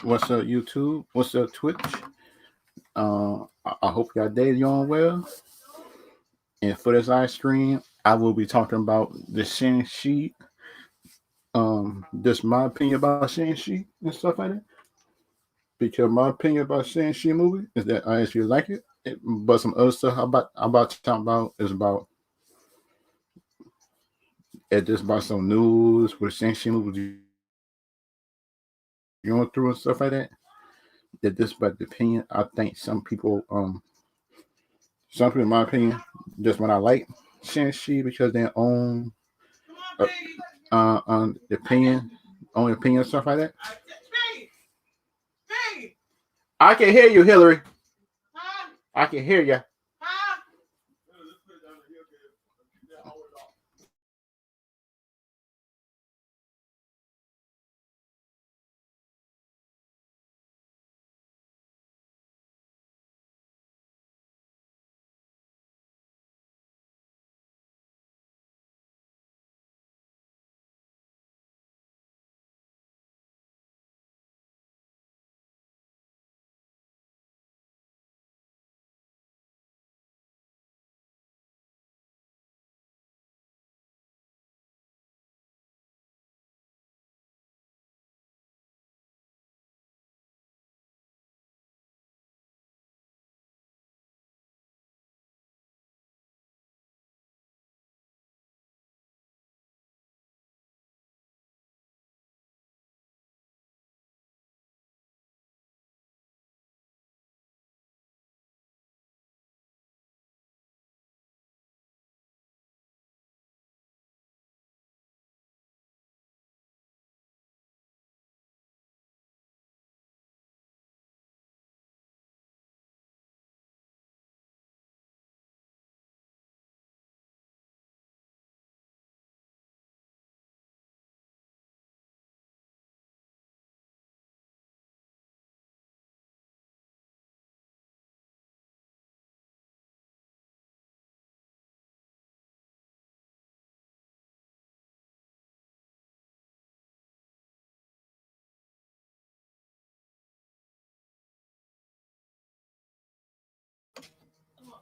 What's up, YouTube? What's up, Twitch? I hope y'all day going well. And for this live stream, I will be talking about the Shang-Chi. Just my opinion about Shang-Chi and stuff like that. Because my opinion about Shang-Chi movie is that I actually like it. But some other stuff I'm about to talk about is about it just about some news with Shang-Chi movies going through and stuff like that. That just about the opinion. I think some people, in my opinion, just when I like Shang-Chi because they own uh, the opinion, own opinion and stuff like that. I can hear you, Hillary. I can hear you.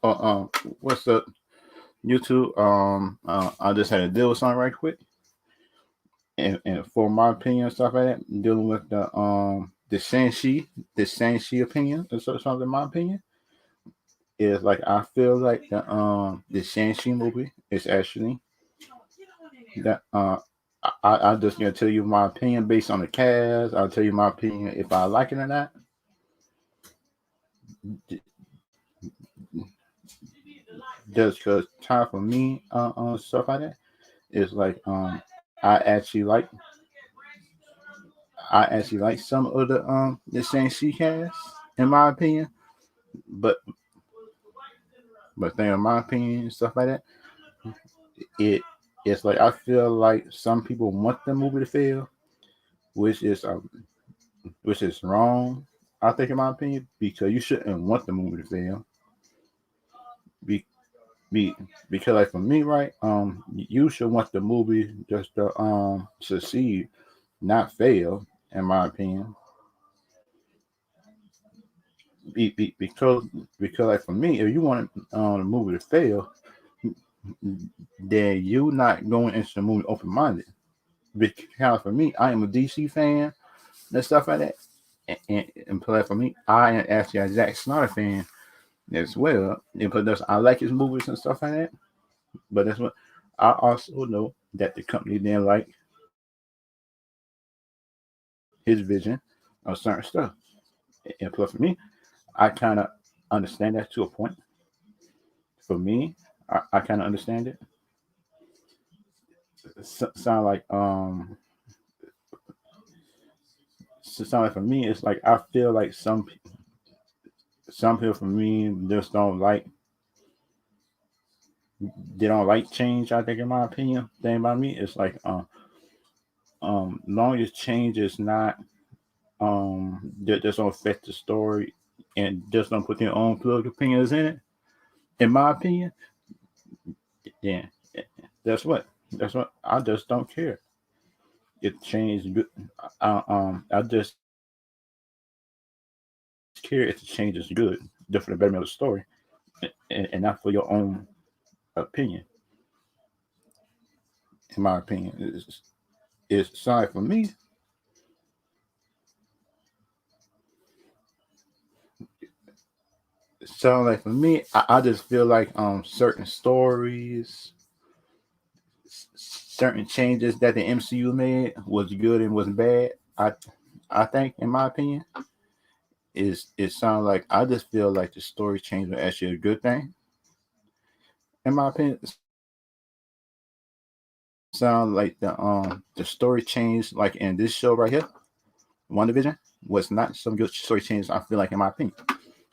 Uh, um, what's up, YouTube? I just had to deal with something right quick, and for my opinion and stuff like that, dealing with the Shang-Chi opinion, or something. In my opinion, is like I feel like the Shang-Chi movie is actually that I just gonna tell you my opinion based on the cast. I'll tell you my opinion if I like it or not. Just cause time for me stuff like that is like I actually like I actually like some of the Shang-Chi cast in my opinion, but thing in my opinion and stuff like that, it it's like I feel like some people want the movie to fail, which is which is wrong. I think in my opinion because you shouldn't want the movie to fail. Be, be because like for me, right? You should want the movie just to succeed, not fail. In my opinion, because like for me, if you want the movie to fail, then you not going into the movie open minded. Because for me, I am a DC fan and stuff like that. And play for me, I am actually a Zack Snyder fan as well. And because I like his movies and stuff like that. But that's what I also know that the company didn't like his vision of certain stuff. And plus, for me, I kind of understand that to a point. For me, I kind of understand it. Sound like sound like for me, it's like I feel like some people for me just don't like they don't like change. I think in my opinion, thing about me, it's like long as change is not just don't affect the story and just don't put their own political opinions in it. In my opinion, yeah, that's what I just don't care. It changed. I just care if the change is good, just for the betterment of the story, and not for your own opinion. In my opinion, it's sorry for me. So like for me, I just feel like certain stories, certain changes that the MCU made was good and was bad. I think, in my opinion, is it sounds like I just feel like the story change was actually a good thing. In my opinion, it sounds like the story change like in this show right here, WandaVision, was not some good story change. I feel like, in my opinion,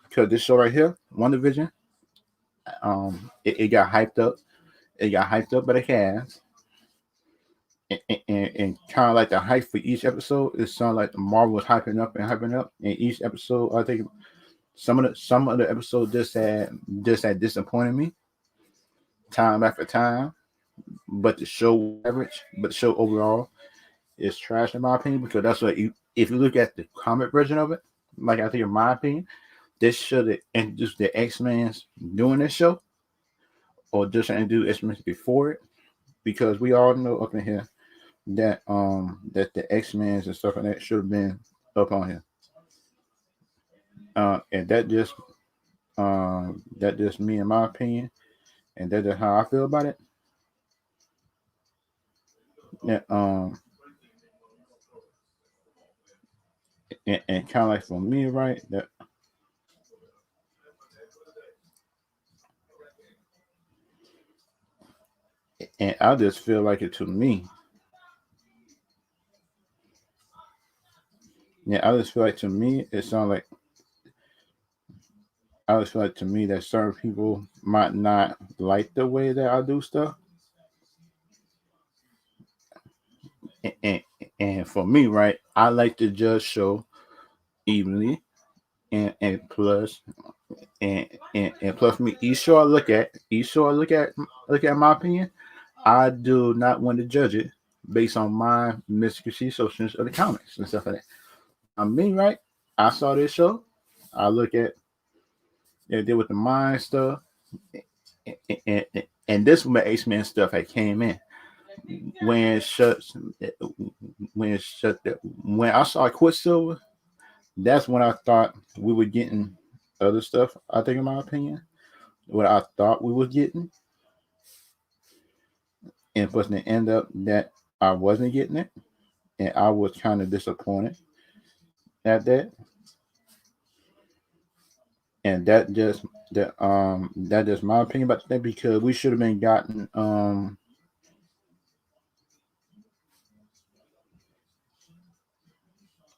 because this show right here, WandaVision, it got hyped up. It got hyped up by the cast, and kind of like the hype for each episode. It sounded like Marvel was hyping up and hyping up. In each episode, I think some of the episodes just had disappointed me time after time. But the show was average. But the show overall is trash, in my opinion, because that's what if you look at the comic version of it, like I think in my opinion, this should have introduced the X-Men's doing this show, or just introduce X-Men before it, because we all know up in here that the X-Men's and stuff like that should have been up on here. And that just me, in my opinion, and that's just how I feel about it. Yeah, and kind of like for me, right? And I just feel like it to me. Yeah, I just feel like to me, it sounds like I just feel like to me that certain people might not like the way that I do stuff, and and, and for me, right, I like to judge show evenly, and plus and plus me each show I look at my opinion. I do not want to judge it based on my misconceptions of the comics and stuff like that. I mean, right? I saw this show. I look at it did with the mind stuff, and this when X Men stuff had came in when it shuts when it shut when I saw Quicksilver. That's when I thought we were getting other stuff. I think, in my opinion, what I thought we was getting, and was to end up that I wasn't getting it, and I was kind of disappointed at that. And that just my opinion about that, because we should have been gotten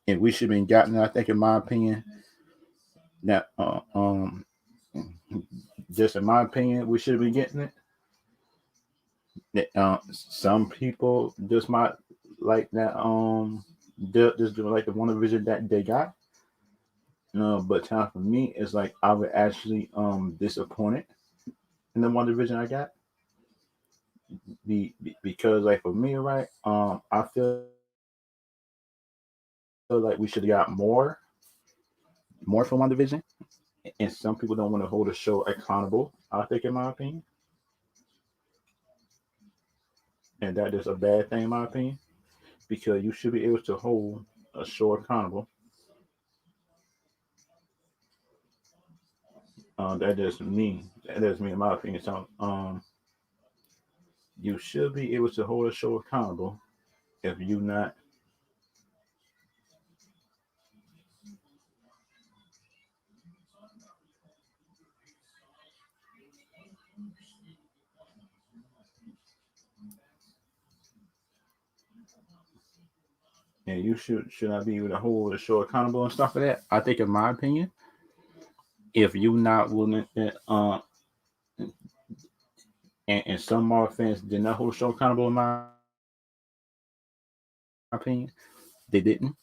and we should have been gotten, I think, in my opinion, that just in my opinion, we should have been getting it. Some people just might like that just doing like the one vision that they got. But time for me is like I was actually disappointed in the one division I got. Because like for me, right, I feel like we should have got more from one division, and some people don't want to hold a show accountable. I think, in my opinion, and that is a bad thing, in my opinion, because you should be able to hold a show accountable. That is me. That is me, in my opinion. So, you should be able to hold a show accountable. If you not, and you should not be able to hold a show accountable and stuff like that. I think, in my opinion, if you not willing, and some Marvel fans did not hold a show accountable, in my opinion, they didn't.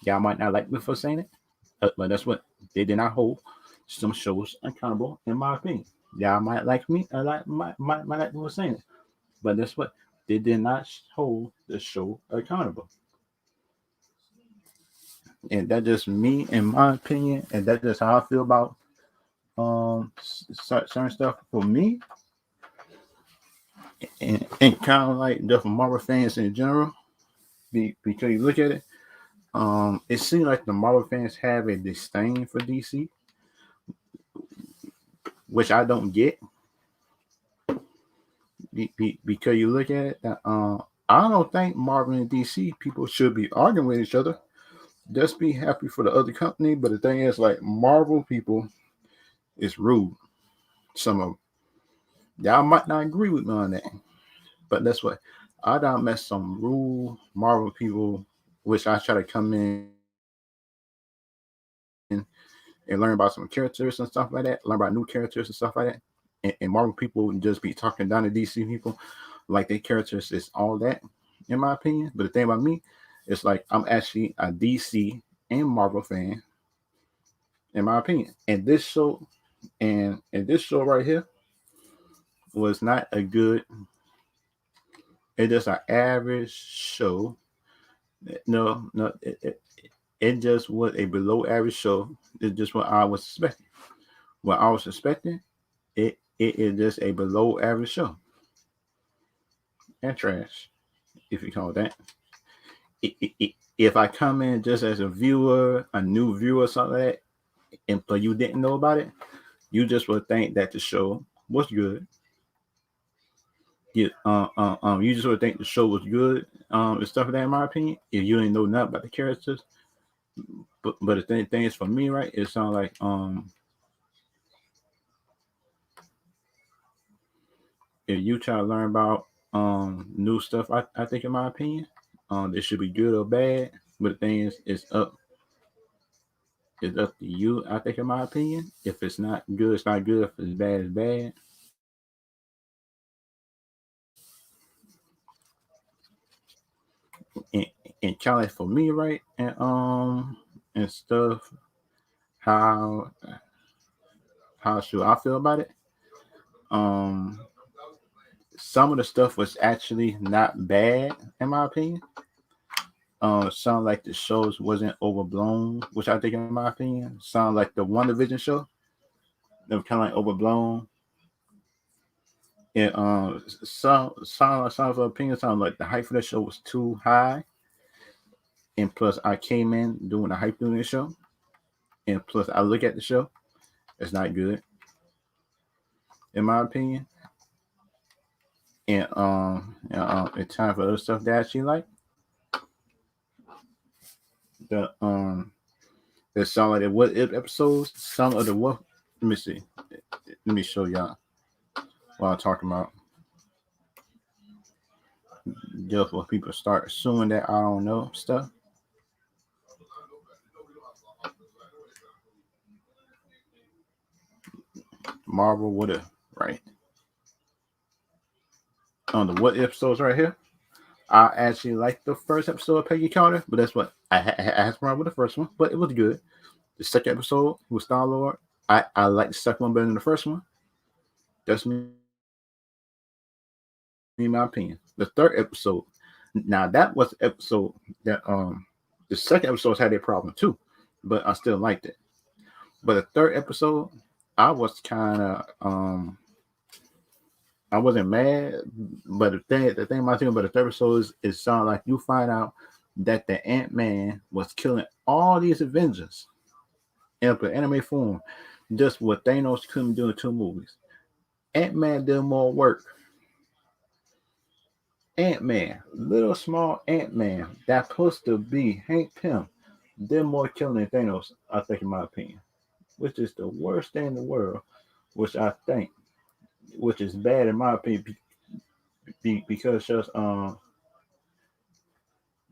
Y'all might not like me for saying it, but that's what they did not hold some shows accountable, in my opinion. Y'all might like me, or might like me for saying it, but that's what they did not hold the show accountable. and that's just me, in my opinion, and that's just how I feel about certain stuff. For me, and kind of like the Marvel fans in general, because you look at it, it seems like the Marvel fans have a disdain for DC, which I don't get. Because you look at it, I don't think Marvel and DC people should be arguing with each other. Just be happy for the other company. But the thing is, like, Marvel people is rude. Some of them. Y'all might not agree with me on that, but that's what I done met some rude Marvel people, which I try to come in and learn about some characters and stuff like that, learn about new characters and stuff like that. And Marvel people would just be talking down to DC people like their characters is all that, in my opinion. But the thing about me, it's like I'm actually a DC and Marvel fan, in my opinion. And this show right here was not a good. It's just an average show. No, it just was a below average show. It's just what I was expecting. What I was expecting, it is just a below average show and trash, if you call it that. If I come in just as a viewer, a new viewer, or something like that, and but you didn't know about it, you just would think that the show was good. You just would think the show was good, and stuff like that. In my opinion, if you didn't know nothing about the characters, but the thing is for me, right? It sounds like if you try to learn about new stuff, I think in my opinion, it should be good or bad. But the thing is, it's up to you. I think in my opinion, if it's not good, it's not good. If it's bad, it's bad. And, and kind of like for me, right? And stuff. How should I feel about it? Um, some of the stuff was actually not bad in my opinion. Sound like the shows wasn't overblown, which I think in my opinion. Sound like the One Division show. They were kind of like overblown. And some of the opinions sound like the hype for that show was too high. And plus, I came in doing the hype doing the show. And plus, I look at the show, it's not good in my opinion. And it's time for other stuff that I actually like. The It sound like the what if episodes. Some of the what? Let me see. Let me show y'all what I'm talking about. Just for people start assuming that I don't know stuff. Marvel, what if, right? On the what episodes right here. I actually like the first episode of Peggy Carter, but that's what I asked wrong with the first one, but it was good. The second episode with Star Lord, I like the second one better than the first one. That's me, in my opinion. The third episode, now that was the episode that the second episode had a problem too, but I still liked it. But the third episode, I was kind of I wasn't mad, but the thing about the third episode is sound like you find out that the Ant-Man was killing all these Avengers in an anime form, just what Thanos couldn't do in two movies. Ant-Man did more work. Ant-Man, little small Ant-Man, that supposed to be Hank Pym, did more killing than Thanos, I think, in my opinion, which is the worst thing in the world, which I think, which is bad in my opinion, because just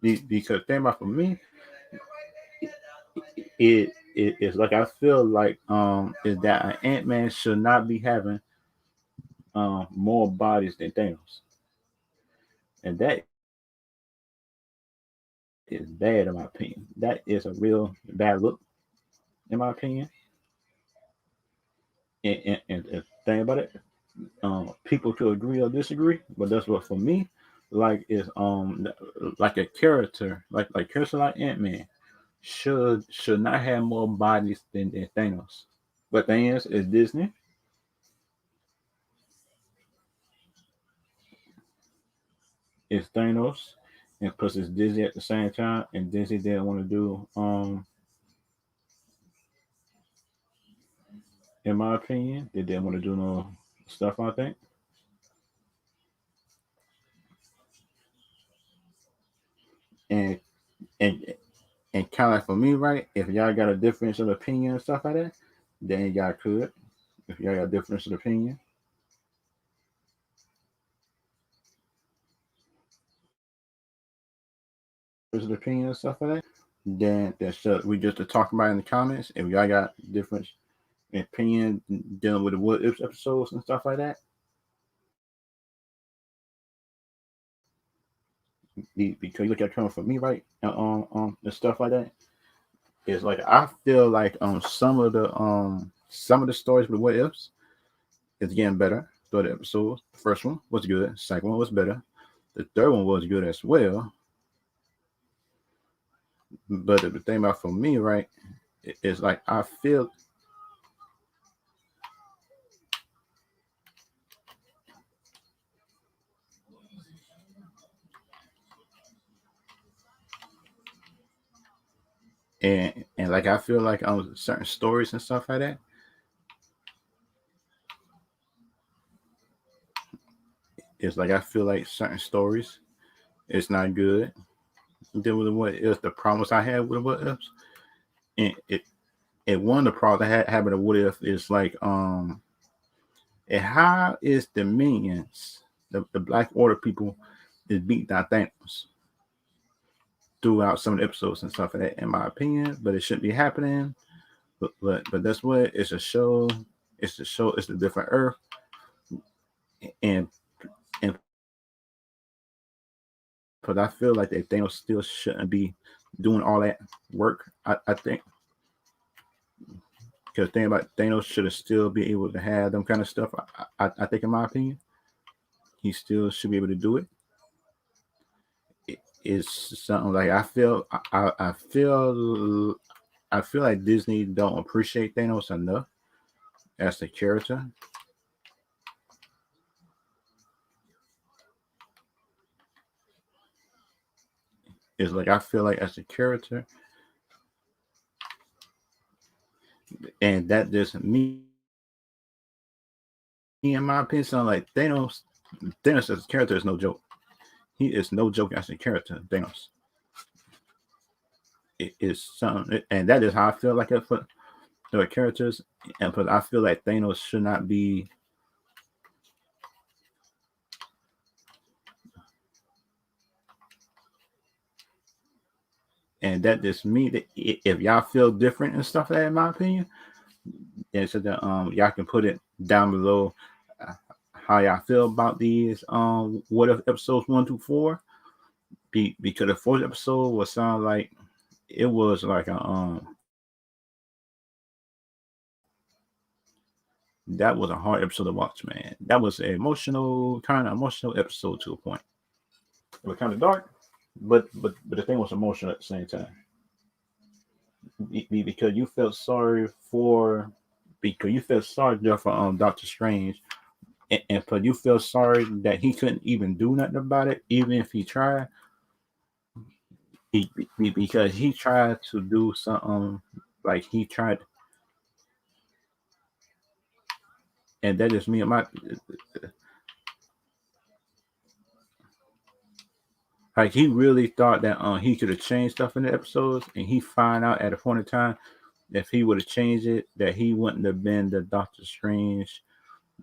because think about for me, it's like I feel like is that an Ant Man should not be having more bodies than Thanos, and that is bad in my opinion. That is a real bad look in my opinion. And think about it, people could agree or disagree, but that's what for me, like is like a character, like character like Ant Man. should not have more bodies than Thanos. But thing is Disney. It's Thanos, and plus it's Disney at the same time, and Disney didn't want to do in my opinion, they didn't want to do no stuff. I think, and and and kind of like for me, right? If y'all got a difference of opinion and stuff like that, then y'all could. If y'all got a difference of opinion, and stuff like that, then that's we just to talk about in the comments. If y'all got different opinion dealing with the what if episodes and stuff like that, because you look at coming for me, right? And stuff like that. It's like I feel like some of the stories with what ifs is getting better. So the episodes, the first one was good, second one was better, the third one was good as well. But the thing about for me, right, it's like I feel, and like I feel like on certain stories and stuff like that, it's like I feel like certain stories it's not good. Dealing with what is the problems I had with what ifs, and and one of the problems I had having a what if is like and how is the minions, the Black Order people, is beat down Thanos throughout some of the episodes and stuff like that, in my opinion. But it shouldn't be happening. But that's what it's a show. It's a show. It's a different Earth, and and but I feel like that Thanos still shouldn't be doing all that work. I think because the thing about Thanos should have still be able to have them kind of stuff. I think in my opinion, he still should be able to do it. It's something like I feel like Disney don't appreciate Thanos enough as a character. It's like I feel like as a character, and that just me in my opinion, sound like Thanos as a character is no joke. He is no joke as a character. Thanos it is something, and that is how I feel like it for the characters. And but I feel like Thanos should not be. And that just me that if y'all feel different and stuff like that, in my opinion, and so that y'all can put it down below uh, how y'all feel about these what if episodes 1 through 4. Because the fourth episode was sound like it was like a that was a hard episode to watch, man. That was an emotional kind of emotional episode to a point. It was kind of dark, but the thing was emotional at the same time. Because you felt sorry for because you felt sorry there for Doctor Strange, and but you feel sorry that he couldn't even do nothing about it, even if he tried. Because he tried to do something like he tried, and that is me and my like he really thought that he could have changed stuff in the episodes, and he find out at a point in time if he would have changed it that he wouldn't have been the Doctor Strange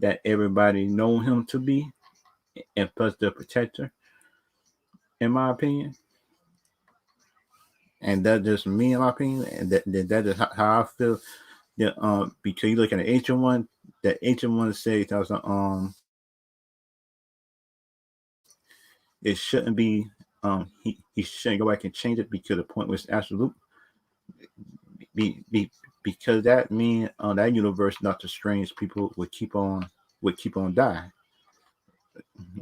that everybody know him to be, and plus the protector, in my opinion. And that just me in my opinion, and that is how I feel. Yeah, because you look at the ancient one, the ancient one says that it shouldn't be he shouldn't go back and change it because the point was absolute. Be because that mean that universe, Doctor Strange people would keep on dying.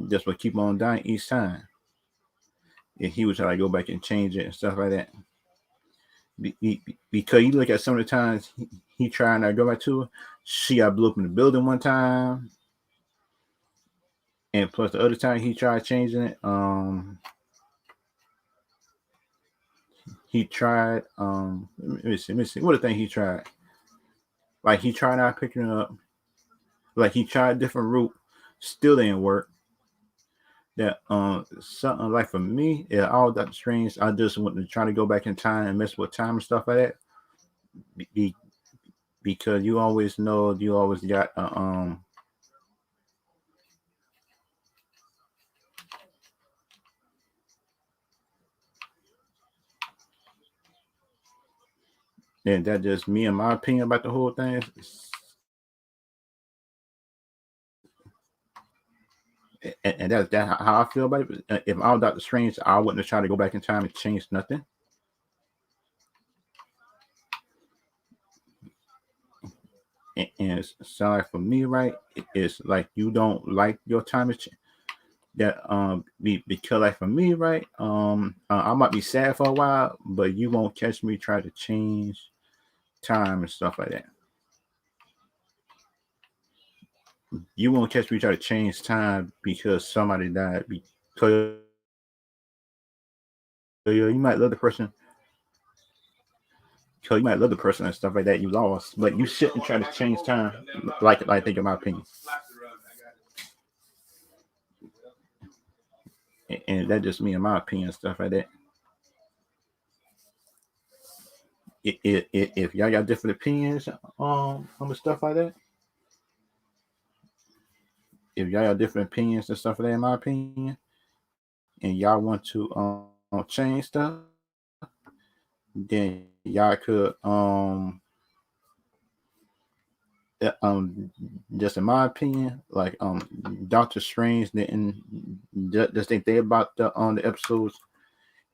Just would keep on dying each time. If he was trying to go back and change it and stuff like that. Because you look at some of the times he trying to go back to her, she got blew up in the building one time, and plus the other time he tried changing it. He tried. Let me see. Let me see. What the thing he tried? Like he tried not picking it up. Like he tried a different route, still didn't work. That something like for me, yeah, all that strange. I just want to try to go back in time and mess with time and stuff like that. Be, because you always know you always got and that just me and my opinion about the whole thing. And that's that how I feel about it. If I was Doctor Strange, I wouldn't have tried to go back in time and change nothing. And it sounds like for me, right? It's like you don't like your time is that because like for me, right? I might be sad for a while, but you won't catch me try to change time and stuff like that. You won't catch me try to change time because somebody died. Because you might love the person, because you might love the person and stuff like that you lost, but you shouldn't try to change time. Like I think, in my opinion, and that just me in my opinion and stuff like that. If y'all got different opinions on the stuff like that, if y'all got different opinions and stuff like that, in my opinion, and y'all want to change stuff, then y'all could just in my opinion, like Doctor Strange didn't just think they about the episodes.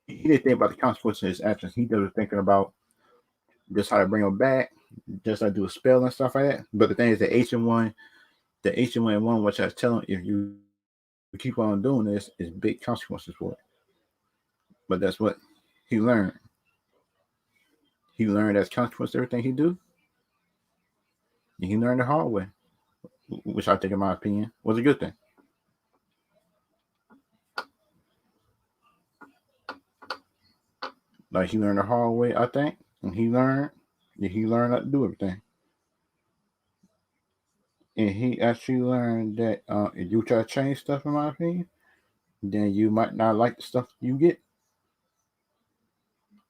He didn't think about the consequences of his actions. He was thinking about just how to bring them back, just how to do a spell and stuff like that. But the thing is, the ancient one, which I was telling, if you keep on doing this, is big consequences for it. But that's what he learned. He learned as consequence to everything he do, and he learned the hard way, which I think, in my opinion, was a good thing. Like he learned the hard way, I think, and he learned how to do everything. And he actually learned that if you try to change stuff, in my opinion, then you might not like the stuff you get.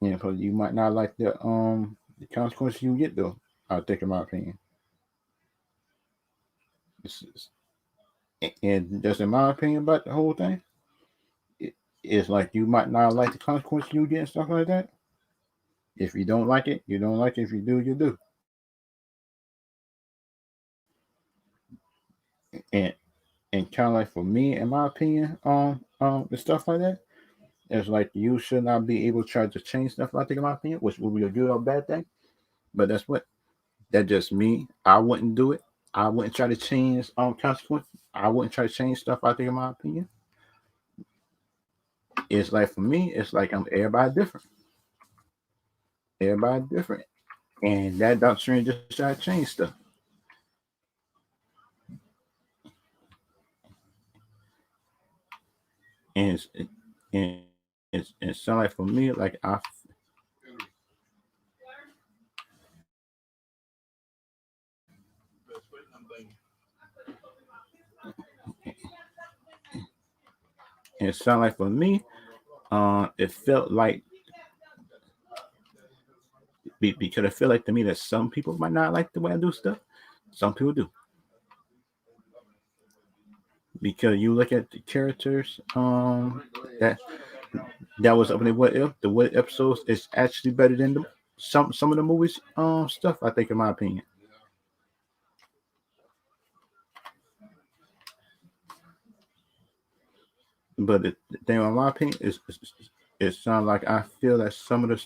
You know, you might not like the consequences you get though. I think, in my opinion, and just in my opinion about the whole thing, it's like you might not like the consequences you get and stuff like that. If you don't like it, you don't like it. If you do, you do. And kind of like for me, in my opinion, the stuff like that, it's like you should not be able to try to change stuff. I think, in my opinion, which would be a good or bad thing. But that's just me. I wouldn't do it. I wouldn't try to change consequences. I wouldn't try to change stuff. I think, in my opinion, it's like for me, it's like everybody different. Everybody different, and that doctrine just try to change stuff. And and it's sound like for me, like it sound like for me, it felt like because it felt like to me that some people might not like the way I do stuff. Some people do, because you look at the characters that was up in the what episodes is actually better than some of the movies stuff. I think, in my opinion. But the thing, in my opinion, is it sounds like I feel that some of the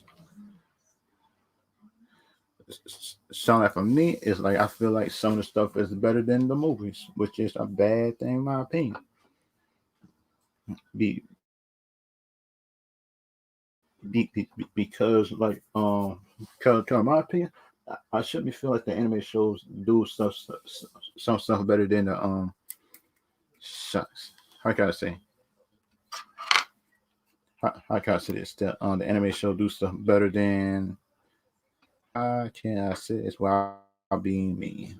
sound like for me is like I feel like some of the stuff is better than the movies, which is a bad thing, in my opinion. Be because like cause in my opinion, I shouldn't be feel like the anime shows do some stuff better than the shucks. How can I say? How can I say this? The anime show do stuff better than how can I say this while being me?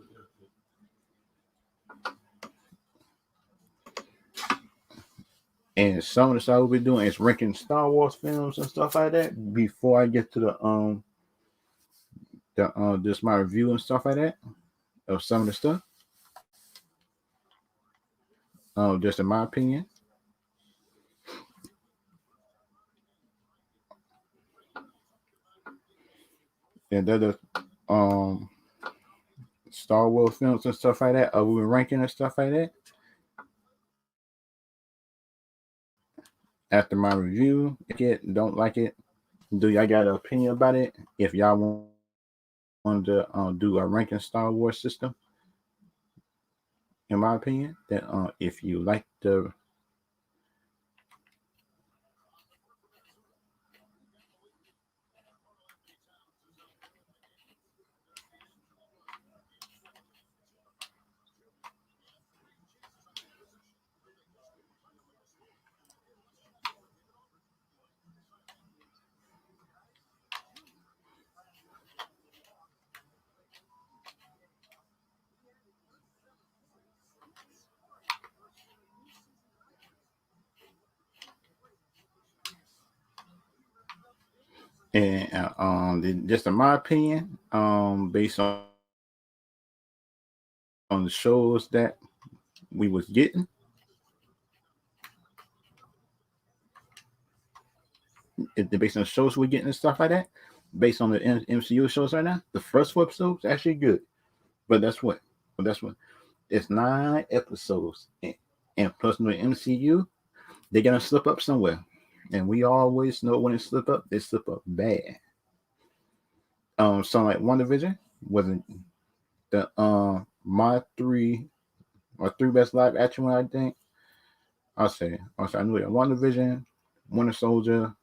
And some of the stuff we'll be doing is ranking Star Wars films and stuff like that before I get to the just my review and stuff like that of some of the stuff. Just in my opinion. And the um Star Wars films and stuff like that, we were ranking and stuff like that. After my review, like it, don't like it. Do y'all got an opinion about it? If y'all want to do a ranking Star Wars system, in my opinion, that if you like the and just in my opinion, based on the shows that we was getting, based on the shows we're getting and stuff like that, based on the MCU shows right now, the first 4 episodes actually good. But that's what it's 9 episodes, and plus with MCU, they're gonna slip up somewhere, and we always know when they slip up, they slip up bad. So like WandaVision wasn't the my three best live action one. I think I'll say I knew it. WandaVision, Winter Soldier.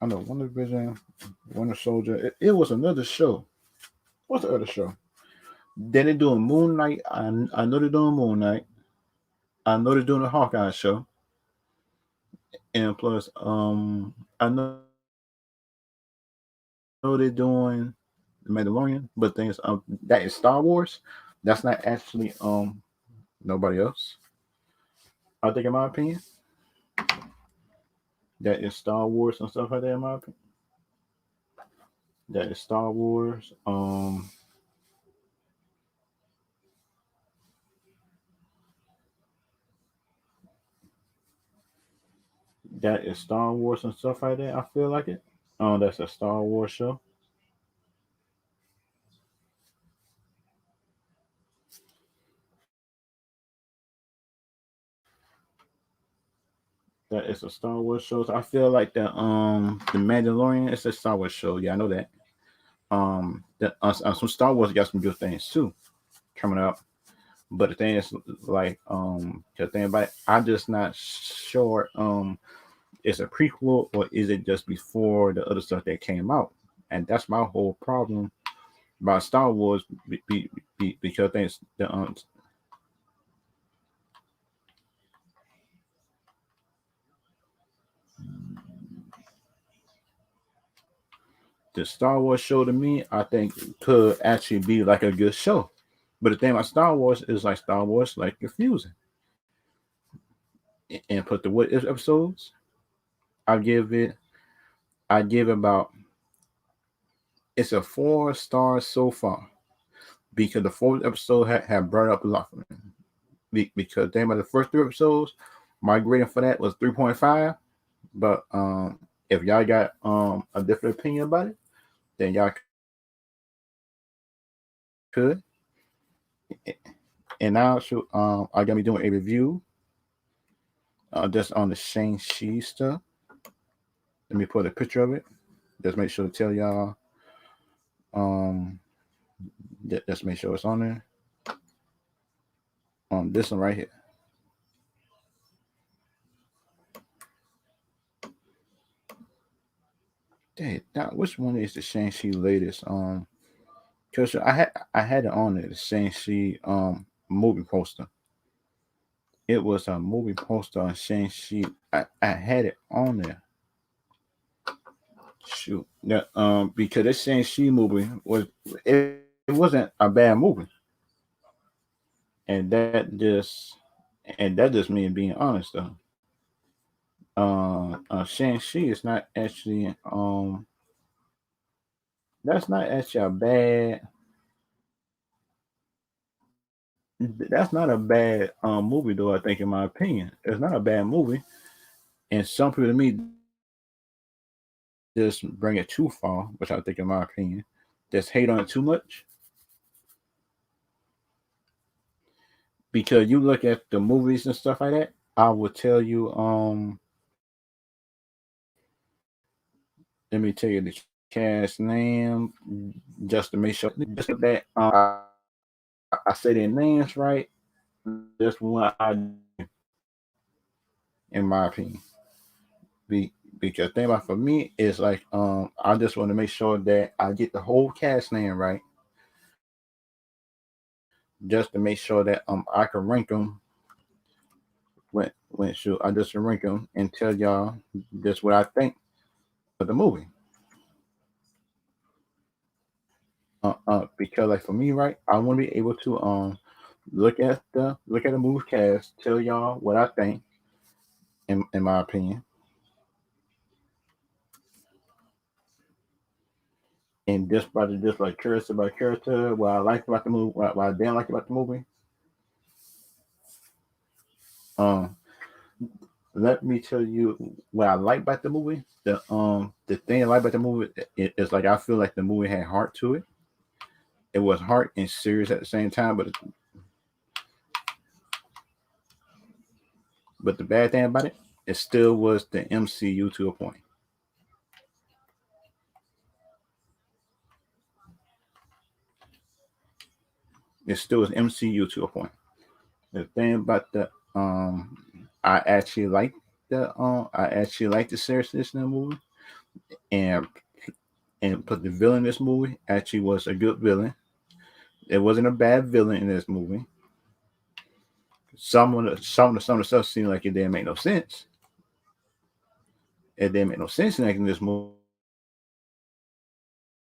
I know WandaVision, Winter Soldier. It was another show. What's the other show? Then they're doing Moon Knight. I know they're doing Moon Knight. I know they're doing the Hawkeye show, and plus, I know they're doing the Mandalorian. But things that is Star Wars. That's not actually nobody else. I think, in my opinion, that is Star Wars and stuff like that. In my opinion, that is Star Wars. That is Star Wars and stuff like that. I feel like it. That's a Star Wars show. That is a Star Wars show. So I feel like the Mandalorian is a Star Wars show. Yeah, I know that. Some Star Wars got some good things too coming up. But the thing is, like, the thing about it, I'm just not sure. It's a prequel or is it just before the other stuff that came out? And that's my whole problem about Star Wars, because things the Star Wars show to me, I think could actually be like a good show. But the thing about Star Wars is like Star Wars like confusing. And put the what if episodes, I give it I give about it's a 4 stars so far because the fourth episode had brought up a lot for me. Because then by the first 3 episodes, my grading for that was 3.5. But if y'all got a different opinion about it, then y'all could. And now so I'm gonna be doing a review just on the Shang-Chi stuff. Let me put a picture of it. Just make sure to tell y'all. Um, just make sure it's on there. On this one right here. which one is the Shang-Chi latest? Cause I had it on there, the Shang-Chi movie poster. It was a movie poster on Shang-Chi. I had it on there. Shoot. Yeah, because this Shang-Chi movie it wasn't a bad movie. And that just me being honest though. Shang-Chi is not actually that's not actually a bad that's not a bad movie though, I think in my opinion. It's not a bad movie. And some people to me just bring it too far, which I think in my opinion. Just hate on it too much. Because you look at the movies and stuff like that, I will tell you, let me tell you the cast name just to make sure just that I say their names right. Just one I in my opinion. Be, because thing about for me is like I just want to make sure that I get the whole cast name right, just to make sure that I can rank them when shoot I just rank them and tell y'all just what I think of the movie. Because like for me, right, I want to be able to look at the movie cast, tell y'all what I think in my opinion, and just by the just like character by character, what I like about the movie, what I didn't like about the movie. Um, Let me tell you what I like about the movie. The thing I like about the movie is like I feel like the movie had heart to it. It was heart and serious at the same time, but the bad thing about it, it still was the MCU to a point. It still was MCU to a point. The thing about the I actually like the seriousness in the movie, and but the villain in this movie actually was a good villain. It wasn't a bad villain in this movie. Some of the stuff seemed like it didn't make no sense. It didn't make no sense in this movie.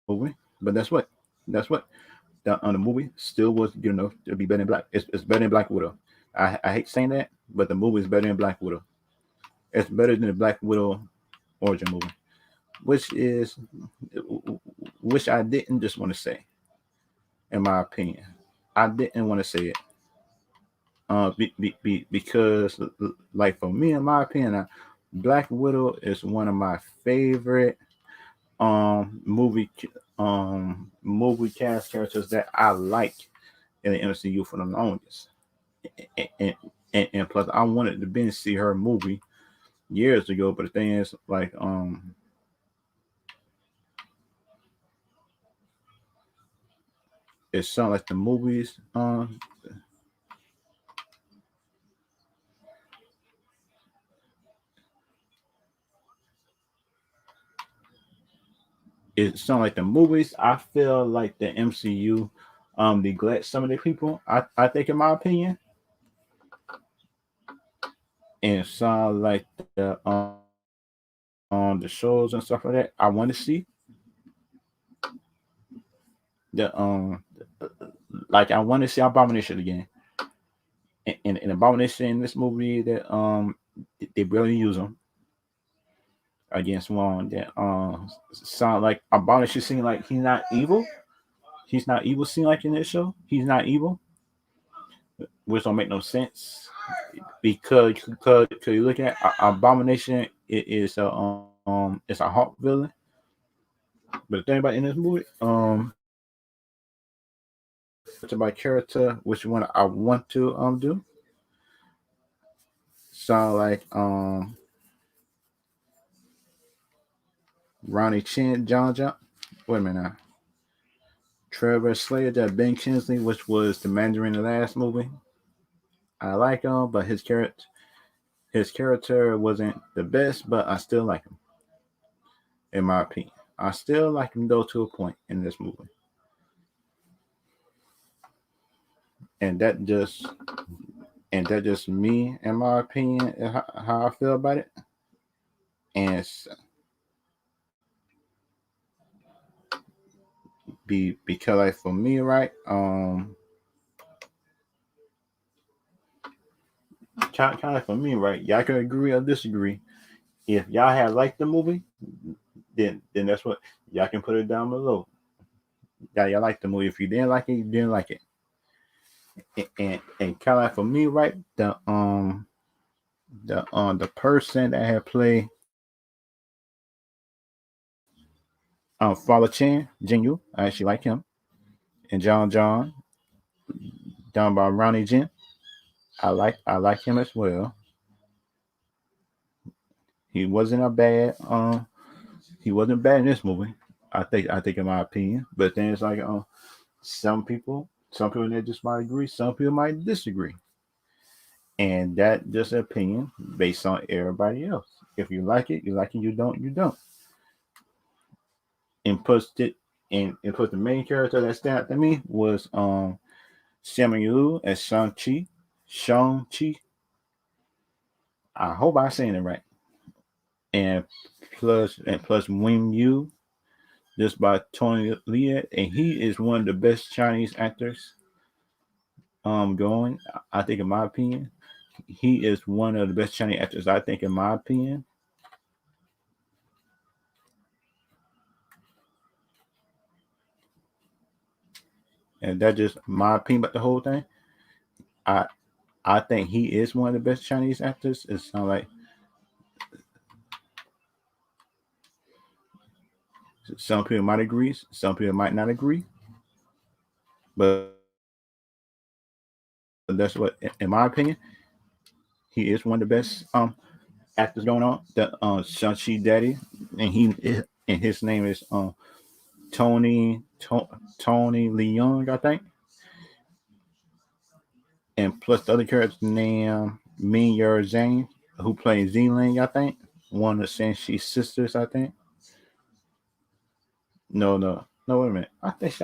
But that's what the movie still was good enough to be better than Black. It's better than Black Widow. I hate saying that, but the movie is better than Black Widow. It's better than the Black Widow origin movie, which is which I didn't just want to say, in my opinion. I didn't want to say it, because like for me, in my opinion, Black Widow is one of my favorite movie cast characters that I like in the MCU for the longest. And, and plus I wanted to binge see her movie years ago, but the thing is like it sounds like the movies it sounds like the movies. I feel like the MCU neglect some of the people. I think in my opinion, and it sounds like the shows and stuff like that. I want to see the like I want to see Abomination again. And Abomination in this movie that they barely use him against one that sound like Abomination seem like he's not evil. He's not evil. Seem like in this show he's not evil, which don't make no sense because you look at Abomination, it is it's a Hawk villain. But the thing about in this movie, it's about character, which one I want to do. Sound like Ronnie Chin, John John. Wait a minute now. Trevor Slater, that Ben Kingsley, which was the Mandarin in the last movie. I like him, but his character wasn't the best, but I still like him, in my opinion. I still like him though to a point in this movie, and that just me in my opinion and how I feel about it. And because like for me, right, kind of for me, right, y'all can agree or disagree. If y'all had liked the movie, then that's what y'all can put it down below. Y'all like the movie. If you didn't like it, you didn't like it. And kind of like for me, right, the person that had played Father Chan, Jin Yu, I actually like him, and John, done by Ronnie Jin. I like him as well. He wasn't a bad he wasn't bad in this movie. I think in my opinion. But then it's like some people that just might agree, some people might disagree. And that just an opinion based on everybody else. If you like it, you like it, you don't, you don't. And plus the main character that stand out to me was Samuel Liu as Shang-Chi. Shang-Chi. I hope I'm saying it right. And plus Wing Yu just by Tony Leah, and he is one of the best Chinese actors going. I think in my opinion, he is one of the best Chinese actors. I think in my opinion, and that's just my opinion about the whole thing. I I think he is one of the best Chinese actors. It sounds like some people might agree, some people might not agree, but that's what, in my opinion, he is one of the best actors going on. The Shang-Chi Daddy, and his name is Tony to, Tony Leung, I think, and plus the other character named Min Yer Zhang, who plays Z-Ling, I think, one of Shang-Chi's sisters, I think. No, wait a minute. I think she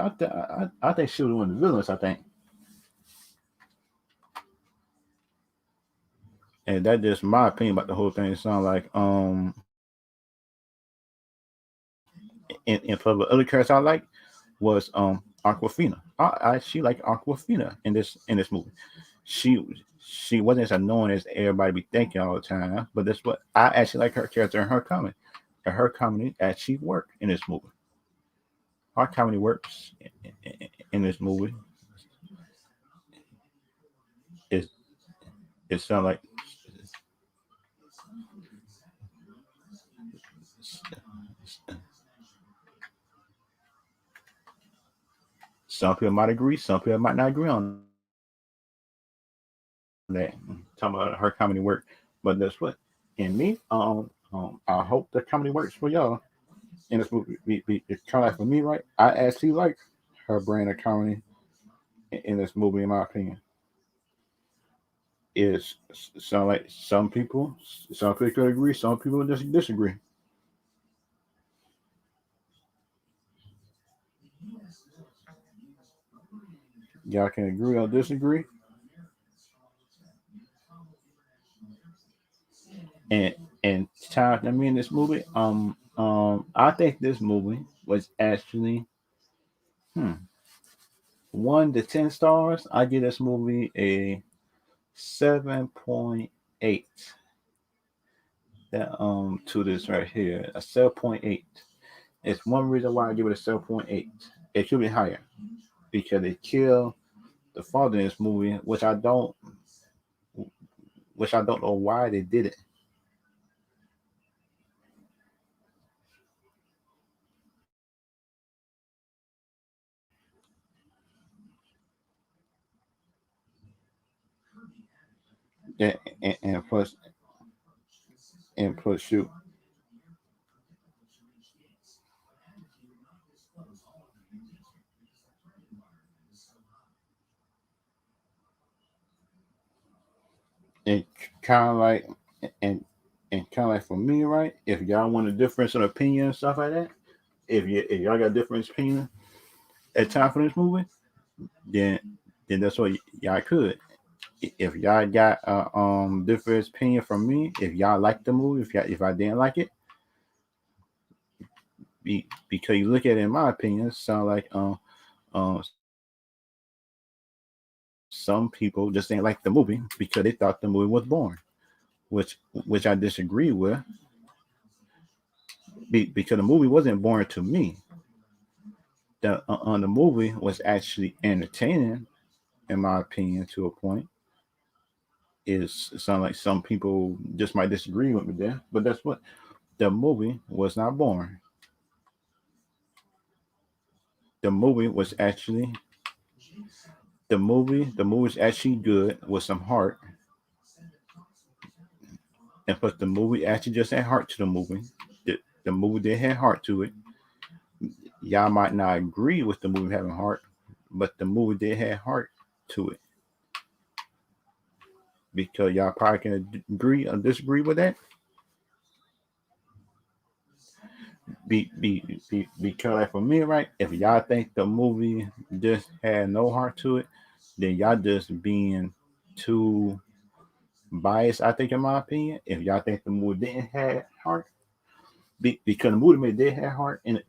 was one of the villains. I think, and that's just my opinion about the whole thing. It sounds like and for the other characters I like was Aquafina. I actually like Aquafina in this movie. She she wasn't as annoying as everybody be thinking all the time, but that's what I actually like her character and her comedy. And her comedy actually worked in this movie. Her comedy works in this movie. It it sounds like some people might agree, some people might not agree on that. Talking about her comedy work, but that's what. And me, I hope the comedy works for y'all in this movie. It's kind of like for me, right? I actually like her brand of comedy in this movie, in my opinion. Is sound like some people could agree, some people just disagree. Y'all can agree or disagree. And and time I mean this movie, I think this movie was actually hmm, 1 to 10 stars. I give this movie a 7.8. That to this right here, a 7.8. It's one reason why I give it a 7.8. It should be higher because they kill the father in this movie, which I don't know why they did it. And plus shoot, and kind of like and and kind of like for me, right? If y'all want a difference in opinion and stuff like that, if y'all got different opinion at time for this movie, then that's what y'all could. If y'all got different opinion from me, if y'all like the movie, if I didn't like it, because you look at it, in my opinion, it sound like some people just didn't like the movie because they thought the movie was boring, which I disagree with. Because the movie wasn't boring to me. The movie was actually entertaining, in my opinion, to a point. Is sound like some people just might disagree with me there, but that's what the movie was not boring. The movie was actually the movie was actually good with some heart, and but the movie actually just had heart to the movie. The movie did have heart to it. Y'all might not agree with the movie having heart, but the movie did have heart to it. Because y'all probably can agree or disagree with that. Because like for me, right, if y'all think the movie just had no heart to it, then y'all just being too biased. I think, in my opinion, if y'all think the movie didn't have heart, because the movie did have heart, and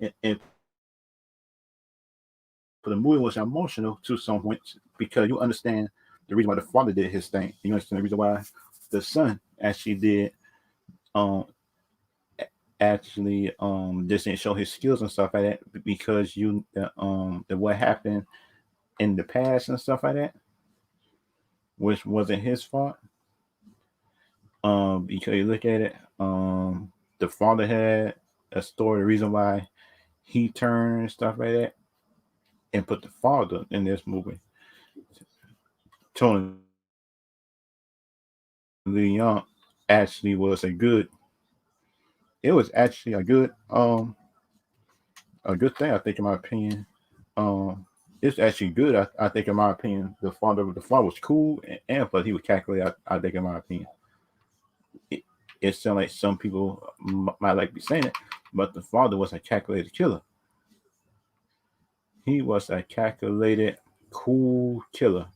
for the movie was emotional to some points because you understand the reason why the father did his thing. You understand the reason why the son actually did um actually just didn't show his skills and stuff like that because the what happened in the past and stuff like that, which wasn't his fault. Because you look at it, the father had a story, the reason why he turned and stuff like that, and put the father in this movie. Tony Lee Young actually was a good. It was actually a good thing, I think, in my opinion. Um, it's actually good. I think, in my opinion, the father was cool, and but he was calculated. I think, in my opinion, it, it sounds like some people might like be saying it, but the father was a calculated killer. He was a calculated, cool killer.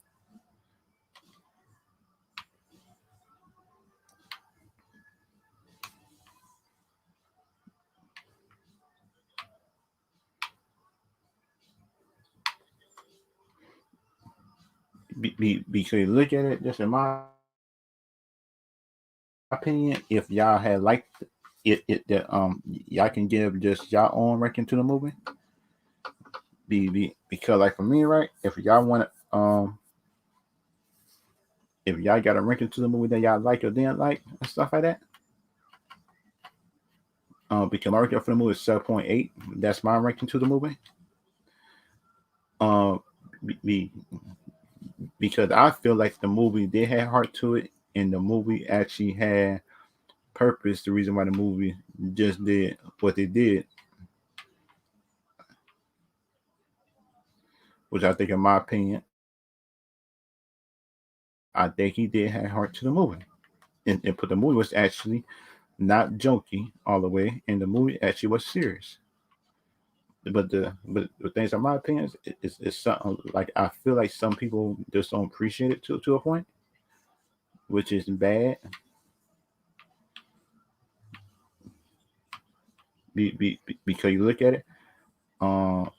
Because you look at it, just in my opinion, if y'all had liked it that y'all can give just y'all own ranking to the movie. Because like for me, right, if y'all want to if y'all got a ranking to the movie that y'all like or didn't like and stuff like that, because my ranking for the movie is 7.8. That's my ranking to the movie. Um, be, because I feel like the movie did have heart to it, and the movie actually had purpose. The reason why the movie just did what it did, which I think, in my opinion, I think he did have heart to the movie, and but the movie was actually not jokey all the way, and the movie actually was serious. But the things, in my opinion, is something like I feel like some people just don't appreciate it to a point, which is bad. Because you look at it, um,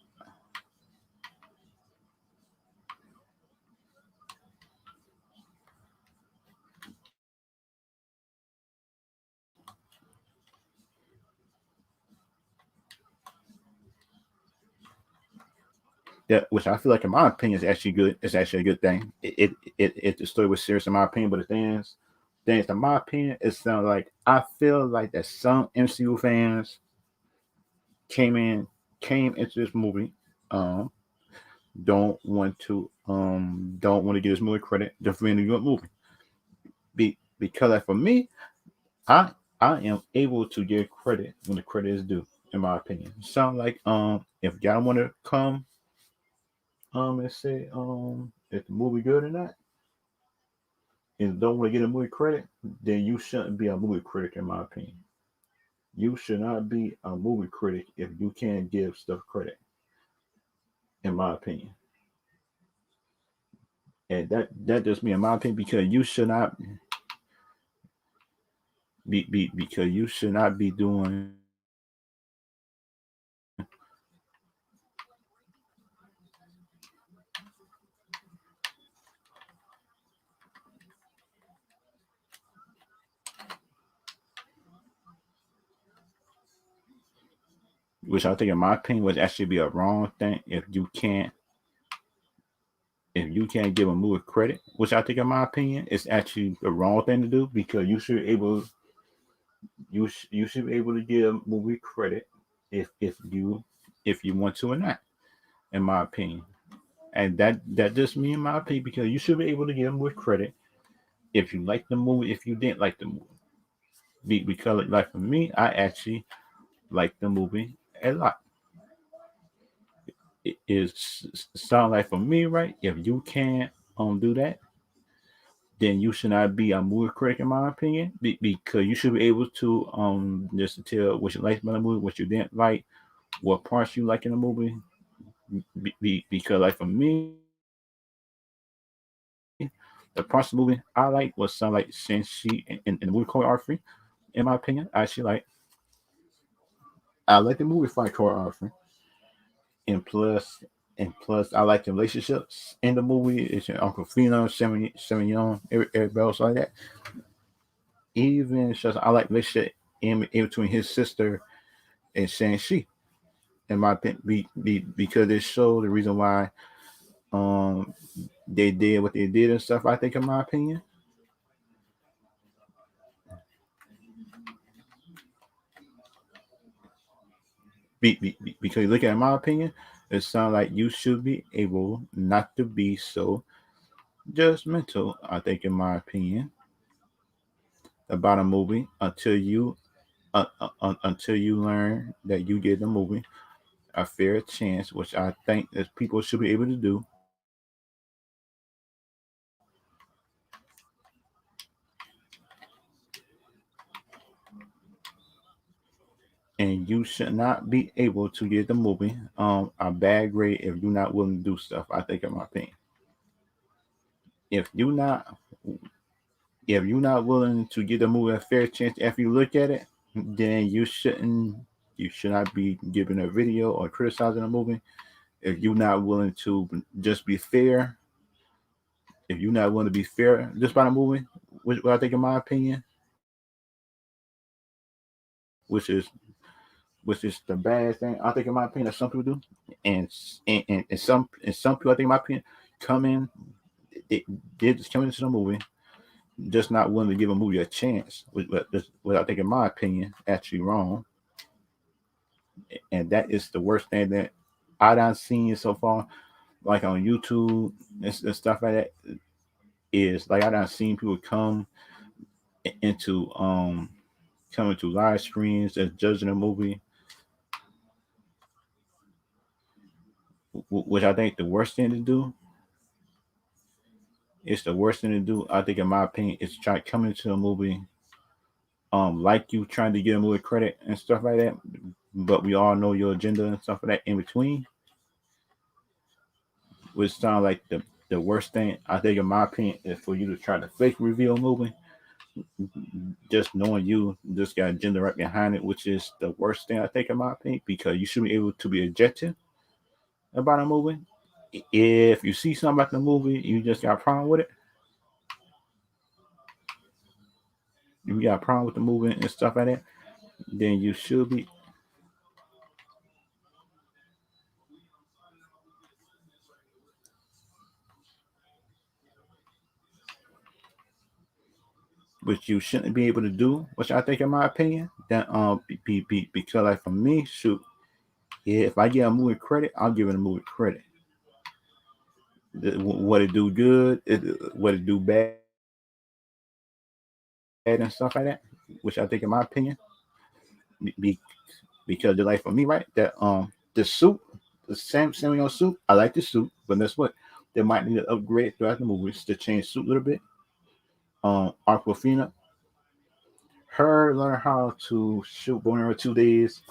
that which I feel like, in my opinion, is actually good. It's actually a good thing. The story was serious, in my opinion, but the things, in my opinion, it sounds like I feel like that some MCU fans came in came into this movie, um, don't want to give this movie credit just for being a good movie. Because like for me, I I am able to give credit when the credit is due, in my opinion. Sound like if y'all want to come and say if the movie good or not, and don't want to get a movie credit, then you shouldn't be a movie critic, in my opinion. you should not be a movie critic if you can't give stuff credit, in my opinion. And that just me, in my opinion, because you should not because you should not be doing which I think in my opinion would actually be a wrong thing if you can't give a movie credit, which I think in my opinion is actually the wrong thing to do because you should be able to give movie credit if you want to or not, in my opinion. And that just me in my opinion because you should be able to give movie credit if you like the movie, if you didn't like the movie. Because like for me, I actually like the movie a lot. It is sound like for me, right? If you can't do that, then you should not be a movie critic, in my opinion, because you should be able to just tell what you liked about the movie, what you didn't like, what parts you like in the movie. Because like for me, the parts of the movie I like was some like Shang-Chi and the movie choreography. In my opinion, I like the movie fight choreography, and plus I like the relationships in the movie. It's Aquafina, Seven Young, everybody else like that. Even just I like relationship in between his sister and Shang-Chi. In my opinion, because it showed the reason why um they did what they did and stuff. I think, in my opinion, because you look at it, in my opinion, it sounds like you should be able not to be so judgmental. I think, in my opinion, about a movie until you learn that you give the movie a fair chance, which I think that people should be able to do. And you should not be able to give the movie a bad grade if you're not willing to do stuff. I think, in my opinion, if you're not if you're not willing to give the movie a fair chance after you look at it, then you should not be giving a video or criticizing a movie. If you're not willing to just be fair, if you're not willing to be fair just by the movie, which what I think, in my opinion, which is which is the bad thing. I think, in my opinion, that some people do, and and some people, I think, in my opinion, come in, they, they just come into the movie just not willing to give a movie a chance, which I think, in my opinion, actually wrong, and that is the worst thing that I done seen so far, like on YouTube and stuff like that. Is like I done seen people into coming to live screens as judging a movie, which I think the worst thing to do. It's the worst thing to do. I think, in my opinion, is try coming to a movie, like you trying to get a movie credit and stuff like that. But we all know your agenda and stuff like that in between, which sound like the worst thing. I think, in my opinion, is for you to try to fake review a movie, just knowing you just got agenda right behind it, which is the worst thing, I think, in my opinion, because you should be able to be objective about a movie. If you see something about the movie, you just got a problem with it. You got a problem with the movie and stuff like that, then you should be, which you shouldn't be able to do, which I think, in my opinion, that because like for me, shoot, yeah, if I give a movie credit, I'll give it a movie credit. What it do good, what it do bad and stuff like that, which I think, in my opinion, be, because like for me, right, that the suit, the Samuel suit, I like the suit, but that's what they might need to upgrade throughout the movies to change suit a little bit. Aquafina, her learn how to shoot bow and arrow 2 days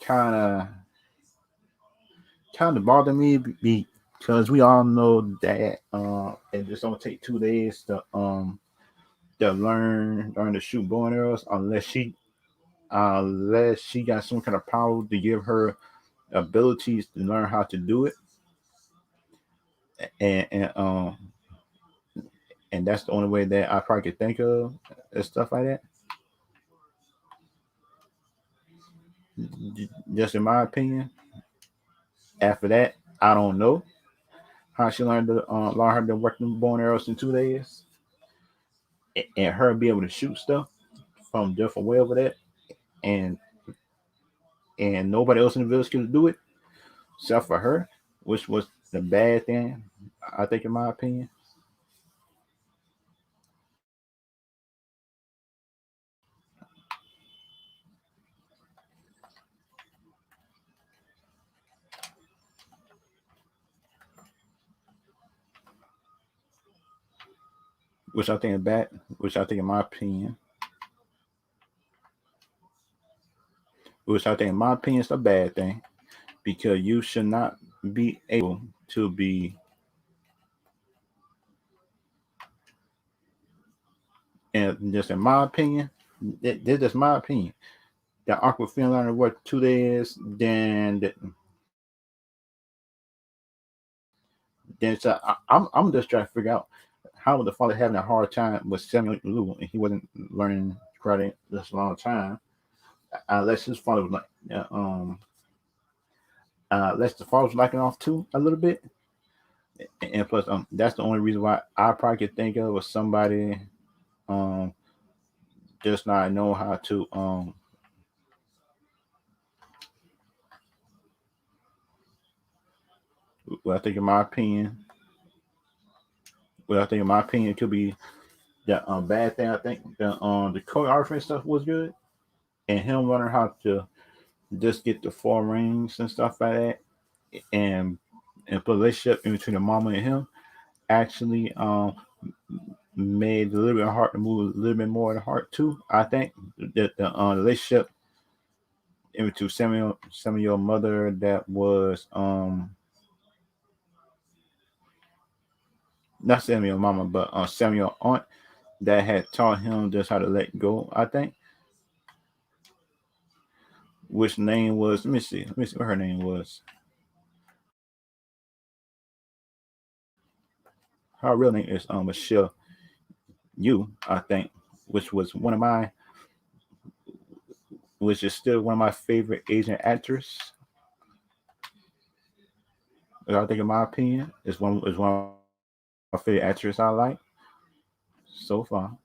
kind of kind of bother me because we all know that it just don't take 2 days to learn to shoot bow and arrows unless she got some kind of power to give her abilities to learn how to do it, and and um and that's the only way that I probably could think of and stuff like that. Just in my opinion. After that, I don't know how she learn her to work the bow and arrows in 2 days, and her be able to shoot stuff from different way over that, and and nobody else in the village could do it except for her, which was the bad thing. I think, in my opinion, which I think is bad, which I think, in my opinion, which I think, in my opinion, is a bad thing because you should not be able to be, and just in my opinion, this is my opinion. The Aquafina learned what 2 days, then so I'm just trying to figure out how the father having a hard time with Samuel Lou and he wasn't learning karate this long time unless his father was like unless the father was lacking off too a little bit, and plus that's the only reason why I probably could think of was somebody um just not know how to well I think in my opinion well I think in my opinion it could be the bad thing. I think the choreography and stuff was good, and him learning how to just get the 4 rings and stuff like that, and put a relationship in between the mama and him actually made the little bit heart to move a little bit more in the heart too. I think that the relationship in between Samuel mother that was not Samuel mama but Samuel aunt that had taught him just how to let go. I think which name was let me see what her name was. Her real name is Michelle Yu, I think, which was one of my which is still one of my favorite Asian actors. I think, in my opinion, is one of my favorite actors I like so far.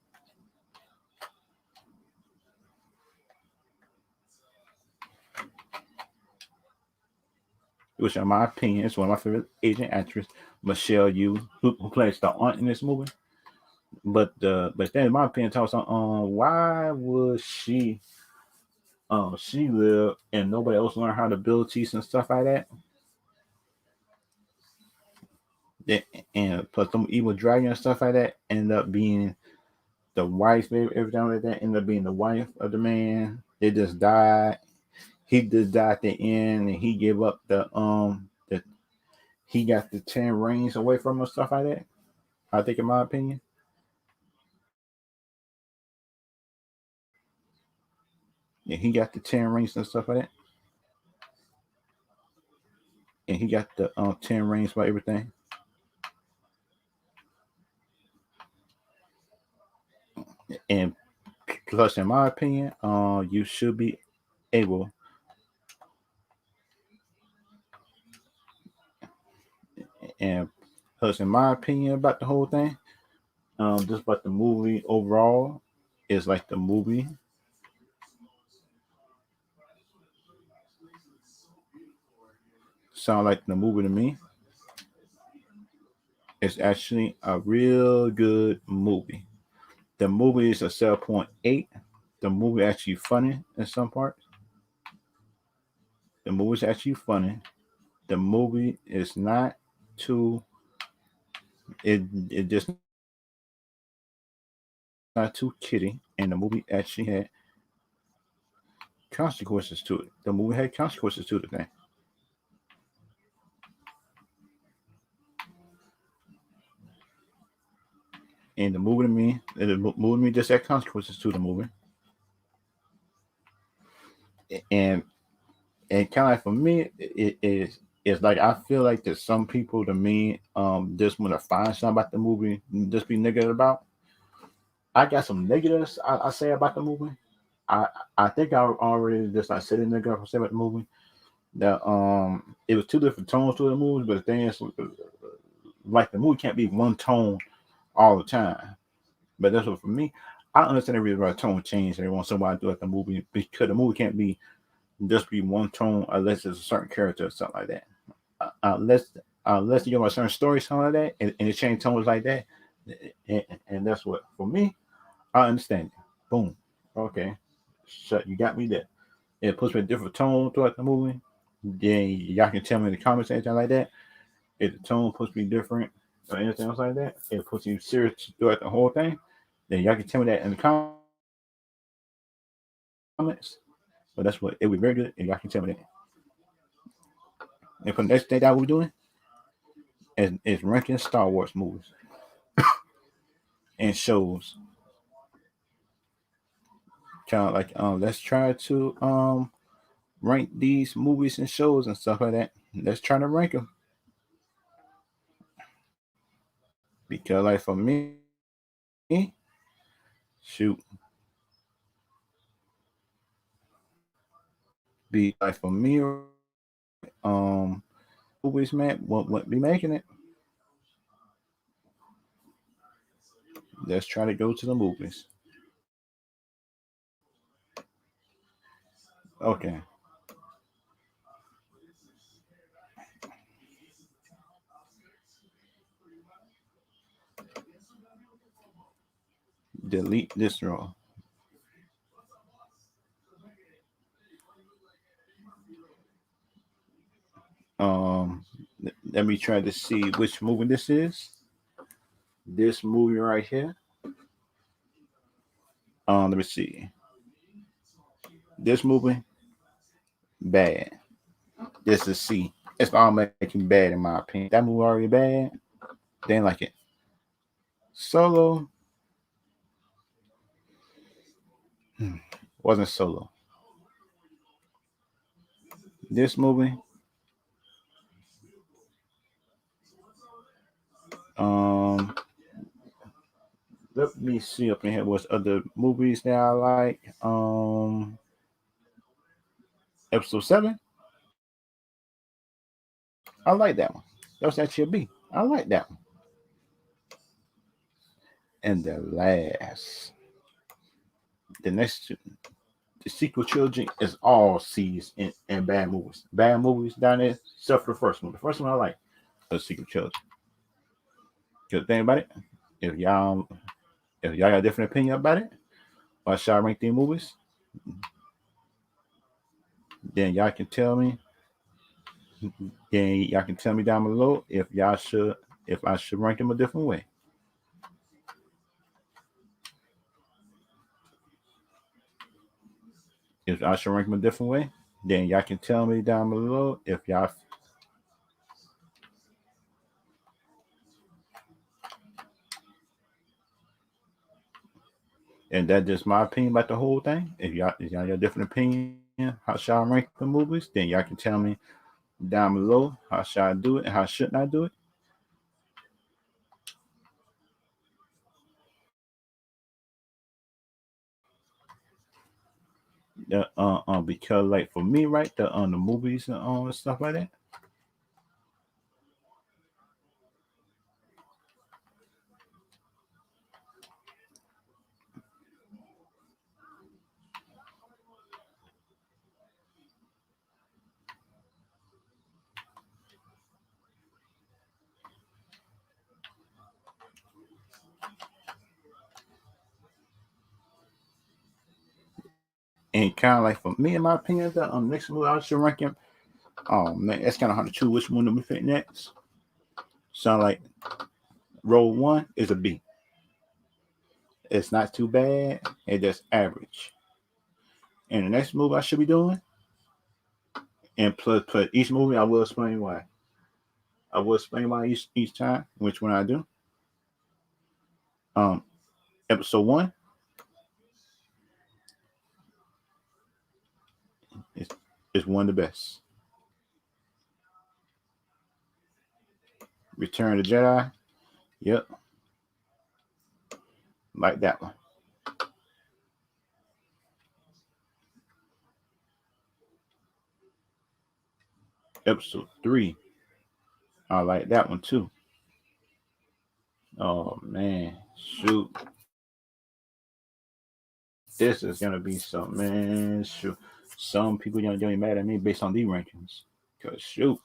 Which, in my opinion, is one of my favorite Asian actors, Michelle Yu, who plays the aunt in this movie. But then, in my opinion, talks on why would she live and nobody else learn how to build teeth and stuff like that. Yeah, and plus some evil dragon and stuff like that end up being the wife, everything like that ended up being the wife of the man. They just died. He just died at the end, and he gave up the he got the 10 rings away from him, stuff like that. I think, in my opinion, yeah, he got the 10 rings and stuff like that, and he got the 10 rings for everything. And plus, in my opinion, you should be able, and plus, in my opinion, about the whole thing, just about the movie overall, is like the movie sound like the movie to me. It's actually a real good movie. The movie is a 7.8. The movie actually funny in some parts. The movie is actually funny. The movie is not too. It just to Kitty, and the movie actually had consequences to it. The movie had consequences to the thing. And the movie just had consequences to the movie. And kind of like for me, it's like I feel like that some people to me just want to find something about the movie, just be negative about. I got some negatives I say about the movie. I I think I already just like said it negative I said about the movie. That it was two different tones to the movie, but the thing is, like the movie can't be one tone all the time. But that's what for me, I understand the reason why tone change every once in a while throughout the movie because the movie can't be just be one tone unless it's a certain character or something like that. Unless you know a certain story, something like that, and it change tones like that, and that's what for me. I understand it. Boom. Okay. Shut. You got me there. It puts me a different tone throughout the movie. Then y'all can tell me in the comments anything like that. If the tone puts me different or anything else like that, it puts you serious throughout the whole thing. Then y'all can tell me that in the comments. But that's what it would be very good, and y'all can tell me that. And for the next thing that we'll be doing is ranking Star Wars movies and shows. Kind of like let's try to rank these movies and shows and stuff like that. Let's try to rank them because like for me, shoot, be like for me right movies man won't be making it. Let's try to go to the movies. Okay, delete this row. Um, let me try to see which movie this is. This movie right here. Let me see. This movie bad. This is C. It's all making bad in my opinion. That movie already bad. They ain't like it. Solo wasn't Solo. This movie, um, let me see up in here what's other movies that I like. Episode 7. I like that one. That was actually a B. I like that one. And the next, the sequel trilogy is all C's and bad movies. Bad movies down there, except for the first one. The first one I like. The sequel trilogy. Good thing about it, if y'all got a different opinion about it, or should I rank these movies, then y'all can tell me. Then y'all can tell me down below if I should rank them a different way. If I should rank them a different way, then y'all can tell me down below if y'all. And that's just my opinion about the whole thing. If y'all got a different opinion, how should I rank the movies? Then y'all can tell me down below how should I do it and how shouldn't I do it. Because like for me, right, the movies and stuff like that. And kind of like for me, in my opinion, the next movie I should rank him. Oh man, that's kind of hard to choose which one to be fit next. Sound like Roll One is a B. It's not too bad. It's just average. And the next movie I should be doing, and plus each movie I will explain why. I will explain why each time, which one I do. Um, Episode 1 is is one of the best. Return of the Jedi. Yep, like that one. Episode 3. I like that one too. Oh man, shoot. This is gonna be some man. Shoot. Some people gonna get mad at me based on these rankings. Cause shoot.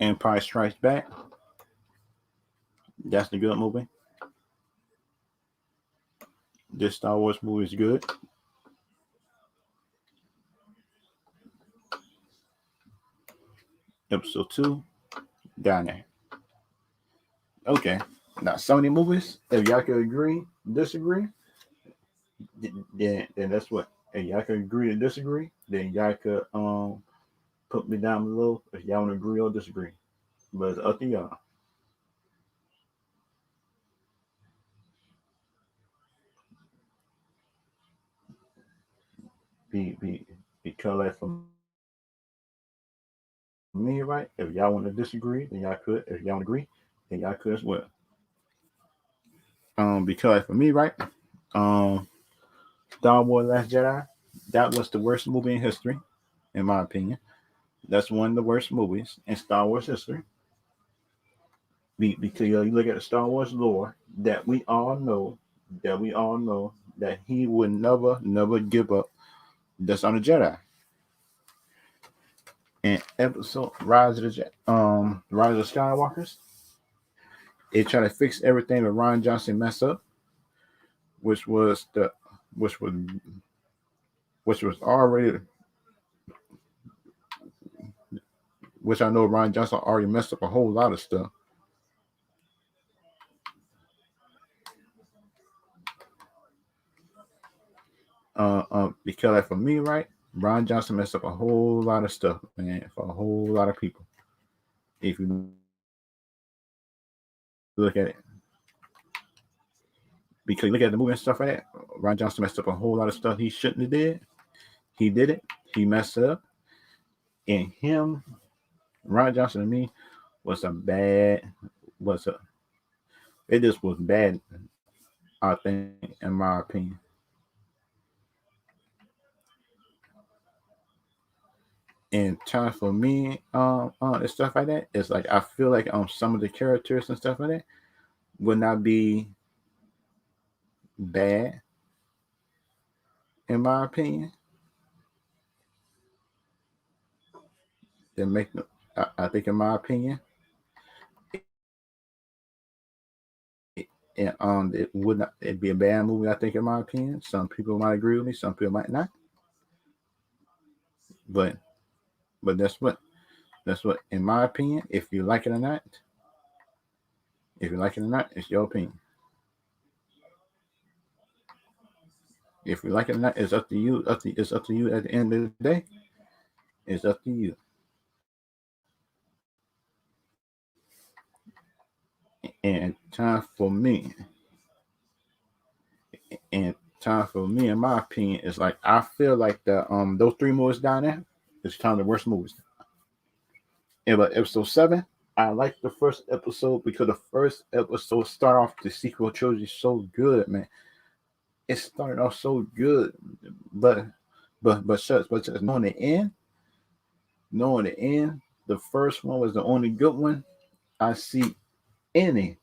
Empire Strikes Back. That's the good movie. This Star Wars movie is good. Episode 2, down there. Okay. Now, some of the movies, if y'all could agree, disagree, then that's what. If y'all could agree and disagree, then y'all could put me down below if y'all want to agree or disagree. But it's up to y'all. Be because like for me, right? If y'all want to disagree, then y'all could. If y'all want to agree, then y'all could as well. Because for me, right? Um, Star Wars Last Jedi, that was the worst movie in history, in my opinion. That's one of the worst movies in Star Wars history. Because you look at the Star Wars lore that we all know that he would never give up. That's on the Jedi. And episode Rise of the Skywalkers, it tried to fix everything that Ron Johnson messed up, which was the which was which was already which I know Ron Johnson already messed up a whole lot of stuff. Because like for me, right, Ron Johnson messed up a whole lot of stuff, man, for a whole lot of people. If you look at it, because you look at the movie and stuff like that, Ron Johnson messed up a whole lot of stuff he shouldn't have did. He did it. He messed up, and him, Ron Johnson, to me, was a bad, was a, it just was bad. I think, in my opinion. And time for me, and stuff like that, it's like I feel like some of the characters and stuff like that would not be bad in my opinion. They make them, I think in my opinion, it would not it'd be a bad movie. I think in my opinion, some people might agree with me, some people might not. But that's what in my opinion. If you like it or not, it's your opinion. If you like it or not, it's up to you. It's up to you at the end of the day. It's up to you. And and time for me, in my opinion, is like I feel like the those three movies down there is kind of the worst movies. And but episode 7, I like the first episode because the first episode start off the sequel trilogy so good, man. It started off so good, but but knowing the end, the first one was the only good one I see any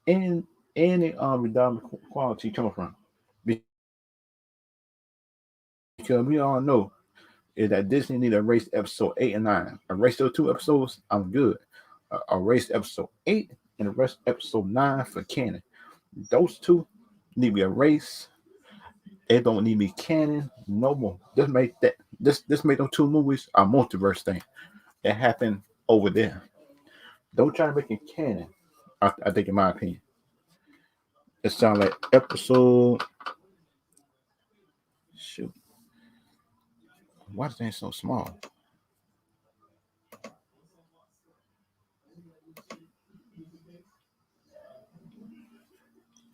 any redeeming quality come from. Because we all know is that Disney need to erase episode 8 and 9. Erase those 2 episodes, I'm good. Erase episode 8 and erase episode 9 for canon. Those two need to be erased. They don't need to be canon no more. This make them two movies a multiverse thing. It happened over there. Don't try to make it canon. I think, in my opinion, it sounds like episode. Shoot, why is thing so small?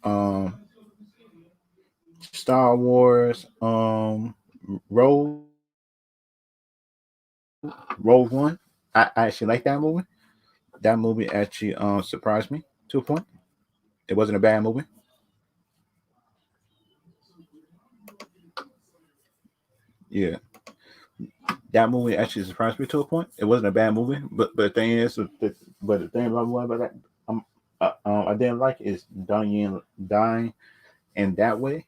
Um, Star Wars. Rogue Rogue One. I actually like that movie. That movie actually surprised me to a point. It wasn't a bad movie. Yeah, that movie actually surprised me to a point. It wasn't a bad movie, but the thing is, but the thing about that, I didn't like is dying in that way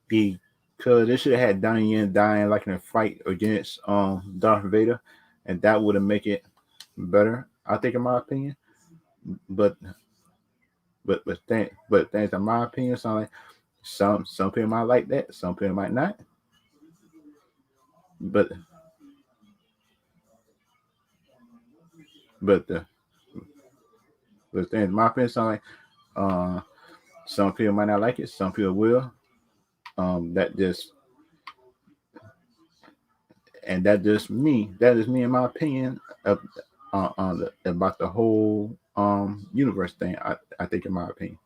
because they should have had Donnie Yen dying like in a fight against Darth Vader, and that would have make it better. I think, in my opinion. But but things in my opinion sound like some people might like that, some people might not. But but the but things in my opinion sound like uh some people might not like it, some people will. That just and that is me in my opinion of about the whole universe thing. I think, in my opinion.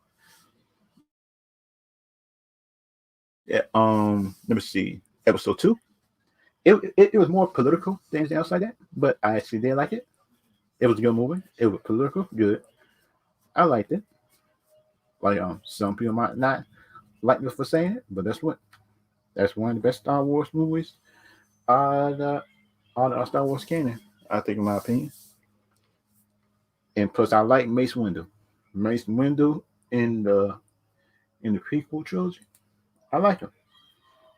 Yeah, let me see. Episode 2. It was more political things else like that, but I actually did like it. It was a good movie. It was political, good. I liked it. Like some people might not like me for saying it, but that's one of the best Star Wars movies. The all the Star Wars canon, I think, in my opinion. And plus, I like Mace Windu. Mace Windu in the prequel trilogy. I like him.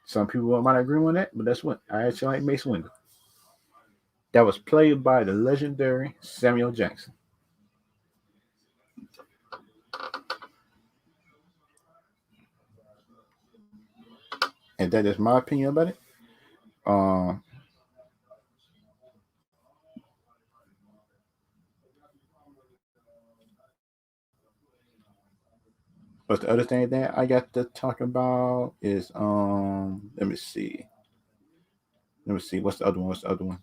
Some people might agree on that, but that's what I actually like Mace Windu. That was played by the legendary Samuel Jackson, and that is my opinion about it. Um, but the other thing that I got to talk about is let me see. Let me see. What's the other one? What's the other one?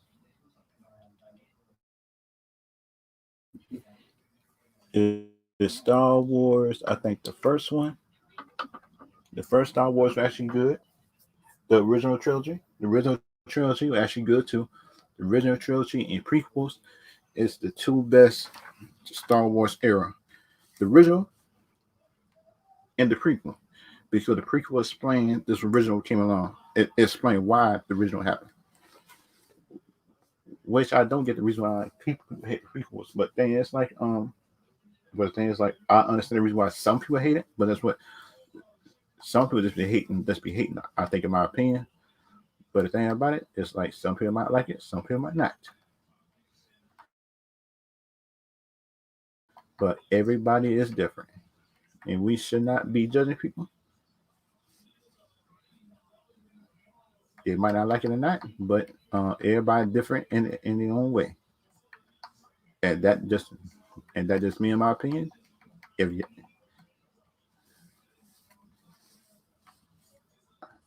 Is Star Wars. I think the first one, the first Star Wars was actually good. The original trilogy, the original trilogy was actually good too. The original trilogy and prequels is the two best Star Wars era. The original and the prequel, because the prequel explained this original came along. It explained why the original happened, which I don't get the reason why people hate prequels. But thing is like but the thing is like I understand the reason why some people hate it, but that's what some people just be hating. I think, in my opinion. But the thing about it is like some people might like it, some people might not. But everybody is different, and we should not be judging people. They might not like it or not, but everybody different in their own way, and that just me in my opinion. If you,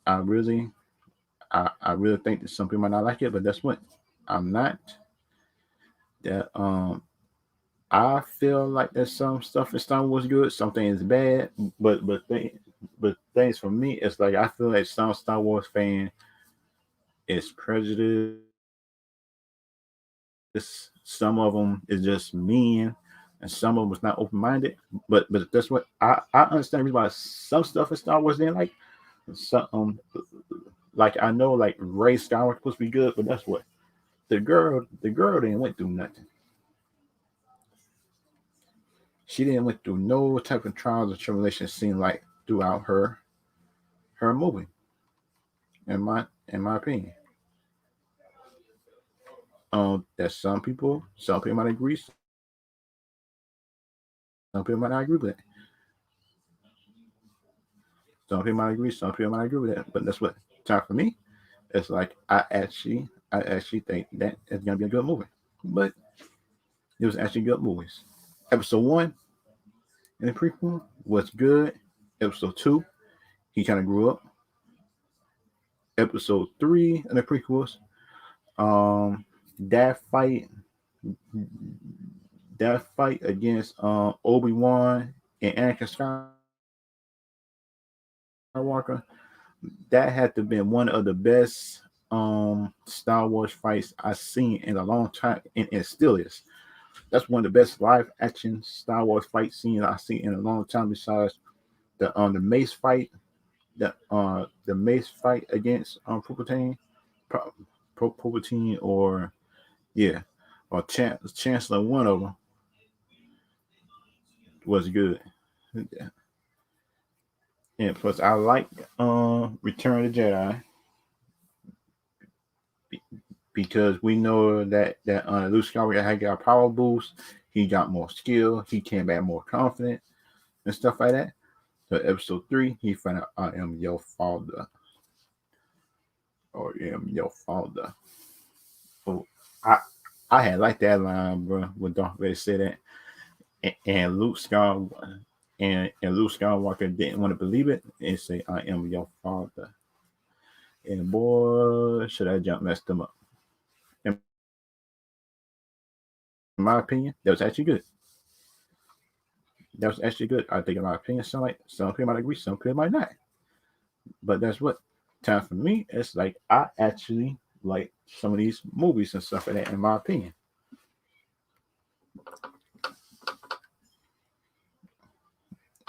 I really I really think that some people might not like it, but that's what I'm not. That I feel like there's some stuff in Star Wars good, some things bad, but things for me, it's like I feel like some Star Wars fan is prejudiced. Some of them is just mean, and some of them is not open minded. But that's what I understand the reason why some stuff in Star Wars didn't like. Some like I know like Ray Skywalker supposed to be good, but that's what the girl didn't went through nothing. She didn't went through no type of trials or tribulations seemed like throughout her movie, in my opinion. That some people might agree, some people might not agree with it. Some people might agree, some people might not agree with that. But that's what time for me. It's like I actually think that it's gonna be a good movie. But It was actually good movies. Episode 1 in the prequel was good. Episode 2, he kind of grew up. Episode 3 in the prequels, um, that fight, that fight against Obi-Wan and Anakin Skywalker, that had to been one of the best Star Wars fights I've seen in a long time, and it still is. That's one of the best live action Star Wars fight scenes I've seen in a long time. Besides the mace fight, the mace fight against Palpatine, Palpatine, or yeah, or Chancellor. One of them was good. And plus, I like Return of the Jedi because we know that Luke Skywalker had got a power boost. He got more skill. He came back more confident and stuff like that. So episode 3, he found out I am your father, or I am your father. Oh, I I had liked that line, bro, when Darth Vader said that, and Luke Skywalker and Luke Skywalker didn't want to believe it and say I am your father. And boy, should I jump messed them up. In my opinion, that was actually good. That was actually good. I think in my opinion, some people might agree, some people might not. But that's what time for me. It's like I actually like some of these movies and stuff like that. In my opinion,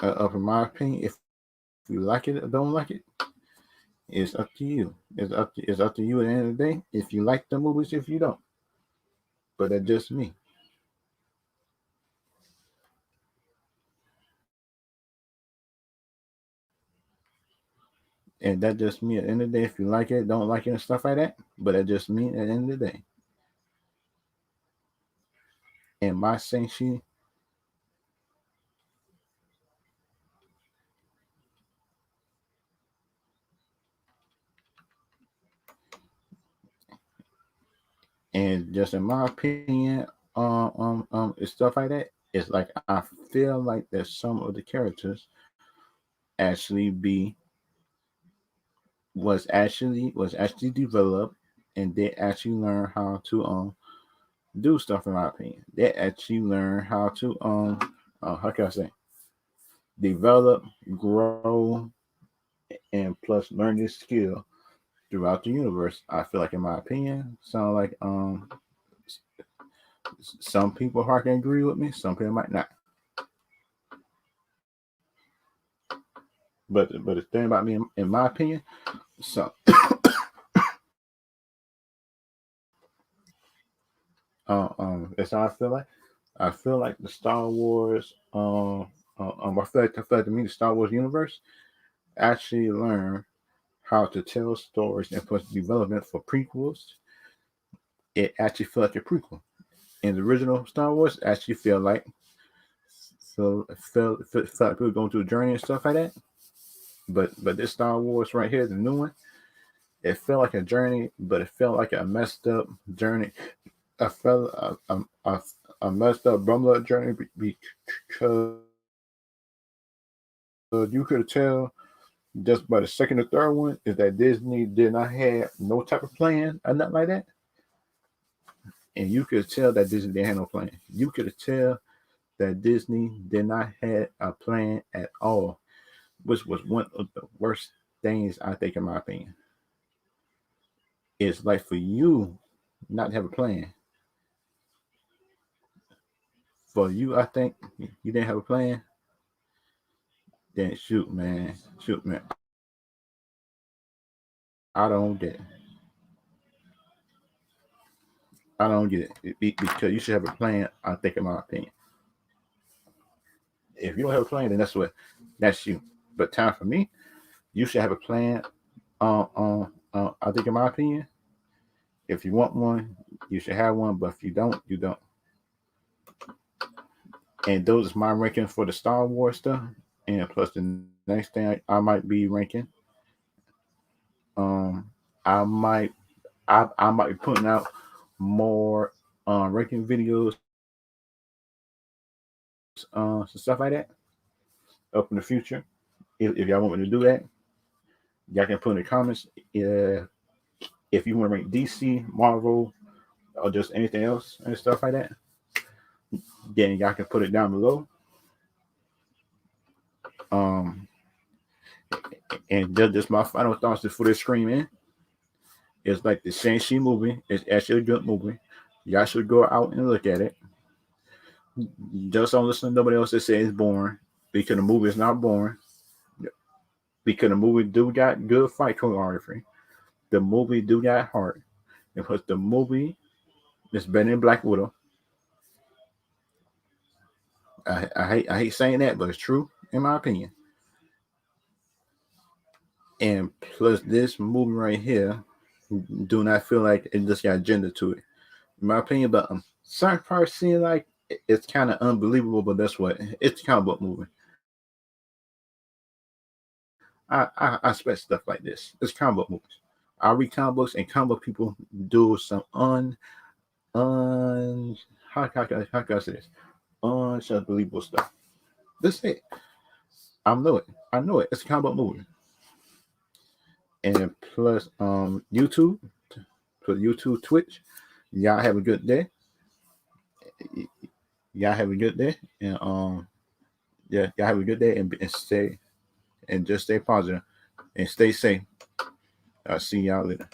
in my opinion, if you like it or don't like it, it's up to you. It's up to you at the end of the day. If you like the movies, if you don't. But that's just me. And that just me at the end of the day. If you like it, don't like it, and stuff like that. But that's just me at the end of the day. And my Shang-Chi, and just in my opinion, and stuff like that, it's like I feel like that some of the characters actually be was actually developed, and they actually learn how to do stuff. In my opinion, they actually learn how to how can I say, develop, grow, and plus learn this skill throughout the universe. I feel like, in my opinion, sound like some people hard can agree with me, some people might not. But the thing about me, in my opinion, so that's how I feel like. I feel like the Star Wars, I feel like to me the Star Wars universe actually learn how to tell stories and plus development for prequels. It actually felt like a prequel. In the original Star Wars, it actually felt like felt like we were going through a journey and stuff like that. But this Star Wars right here, the new one, it felt like a journey, but it felt like a messed up journey. I felt a messed up bumble journey because you could tell just by the second or third one is that Disney did not have no type of plan or nothing like that. And you could tell that Disney didn't have no plan. You could tell that Disney did not have a plan at all, which was one of the worst things I think, in my opinion. It's like for you not to have a plan. For you, I think you didn't have a plan. Then shoot, man. I don't get it. I don't get it. Because you should have a plan. I think, in my opinion, if you don't have a plan, then that's you. But time for me, you should have a plan. I think, in my opinion, if you want one, you should have one. But if you don't, you don't. And those is my ranking for the Star Wars stuff. And plus, the next thing I might be ranking, um, I might I might be putting out more ranking videos some stuff like that up in the future. If y'all want me to do that, y'all can put in the comments. If you want to rank DC, Marvel, or just anything else and stuff like that, then y'all can put it down below. Um, and just my final thoughts before this scream in. It's like the Shang-Chi movie. It's actually a good movie. Y'all should go out and look at it. Just don't listen to nobody else that says it's boring, because the movie is not boring. Because the movie do got good fight choreography. The movie do got heart. Because the movie is better than Black Widow. I hate saying that, but it's true in my opinion. And plus, this movie right here do not feel like it just got agenda to it, in my opinion. But certain parts seem like it's kind of unbelievable. But that's what it's a comic book movie. I expect stuff like this. It's comic book movies. I read comic books, and comic book people do some how can I say this? Unbelievable stuff. That's it. I know it. I know it. It's a comic book movie. And plus, YouTube, Twitch. Y'all have a good day. Y'all have a good day, and yeah, y'all have a good day, and stay, and just stay positive and stay safe. I'll see y'all later.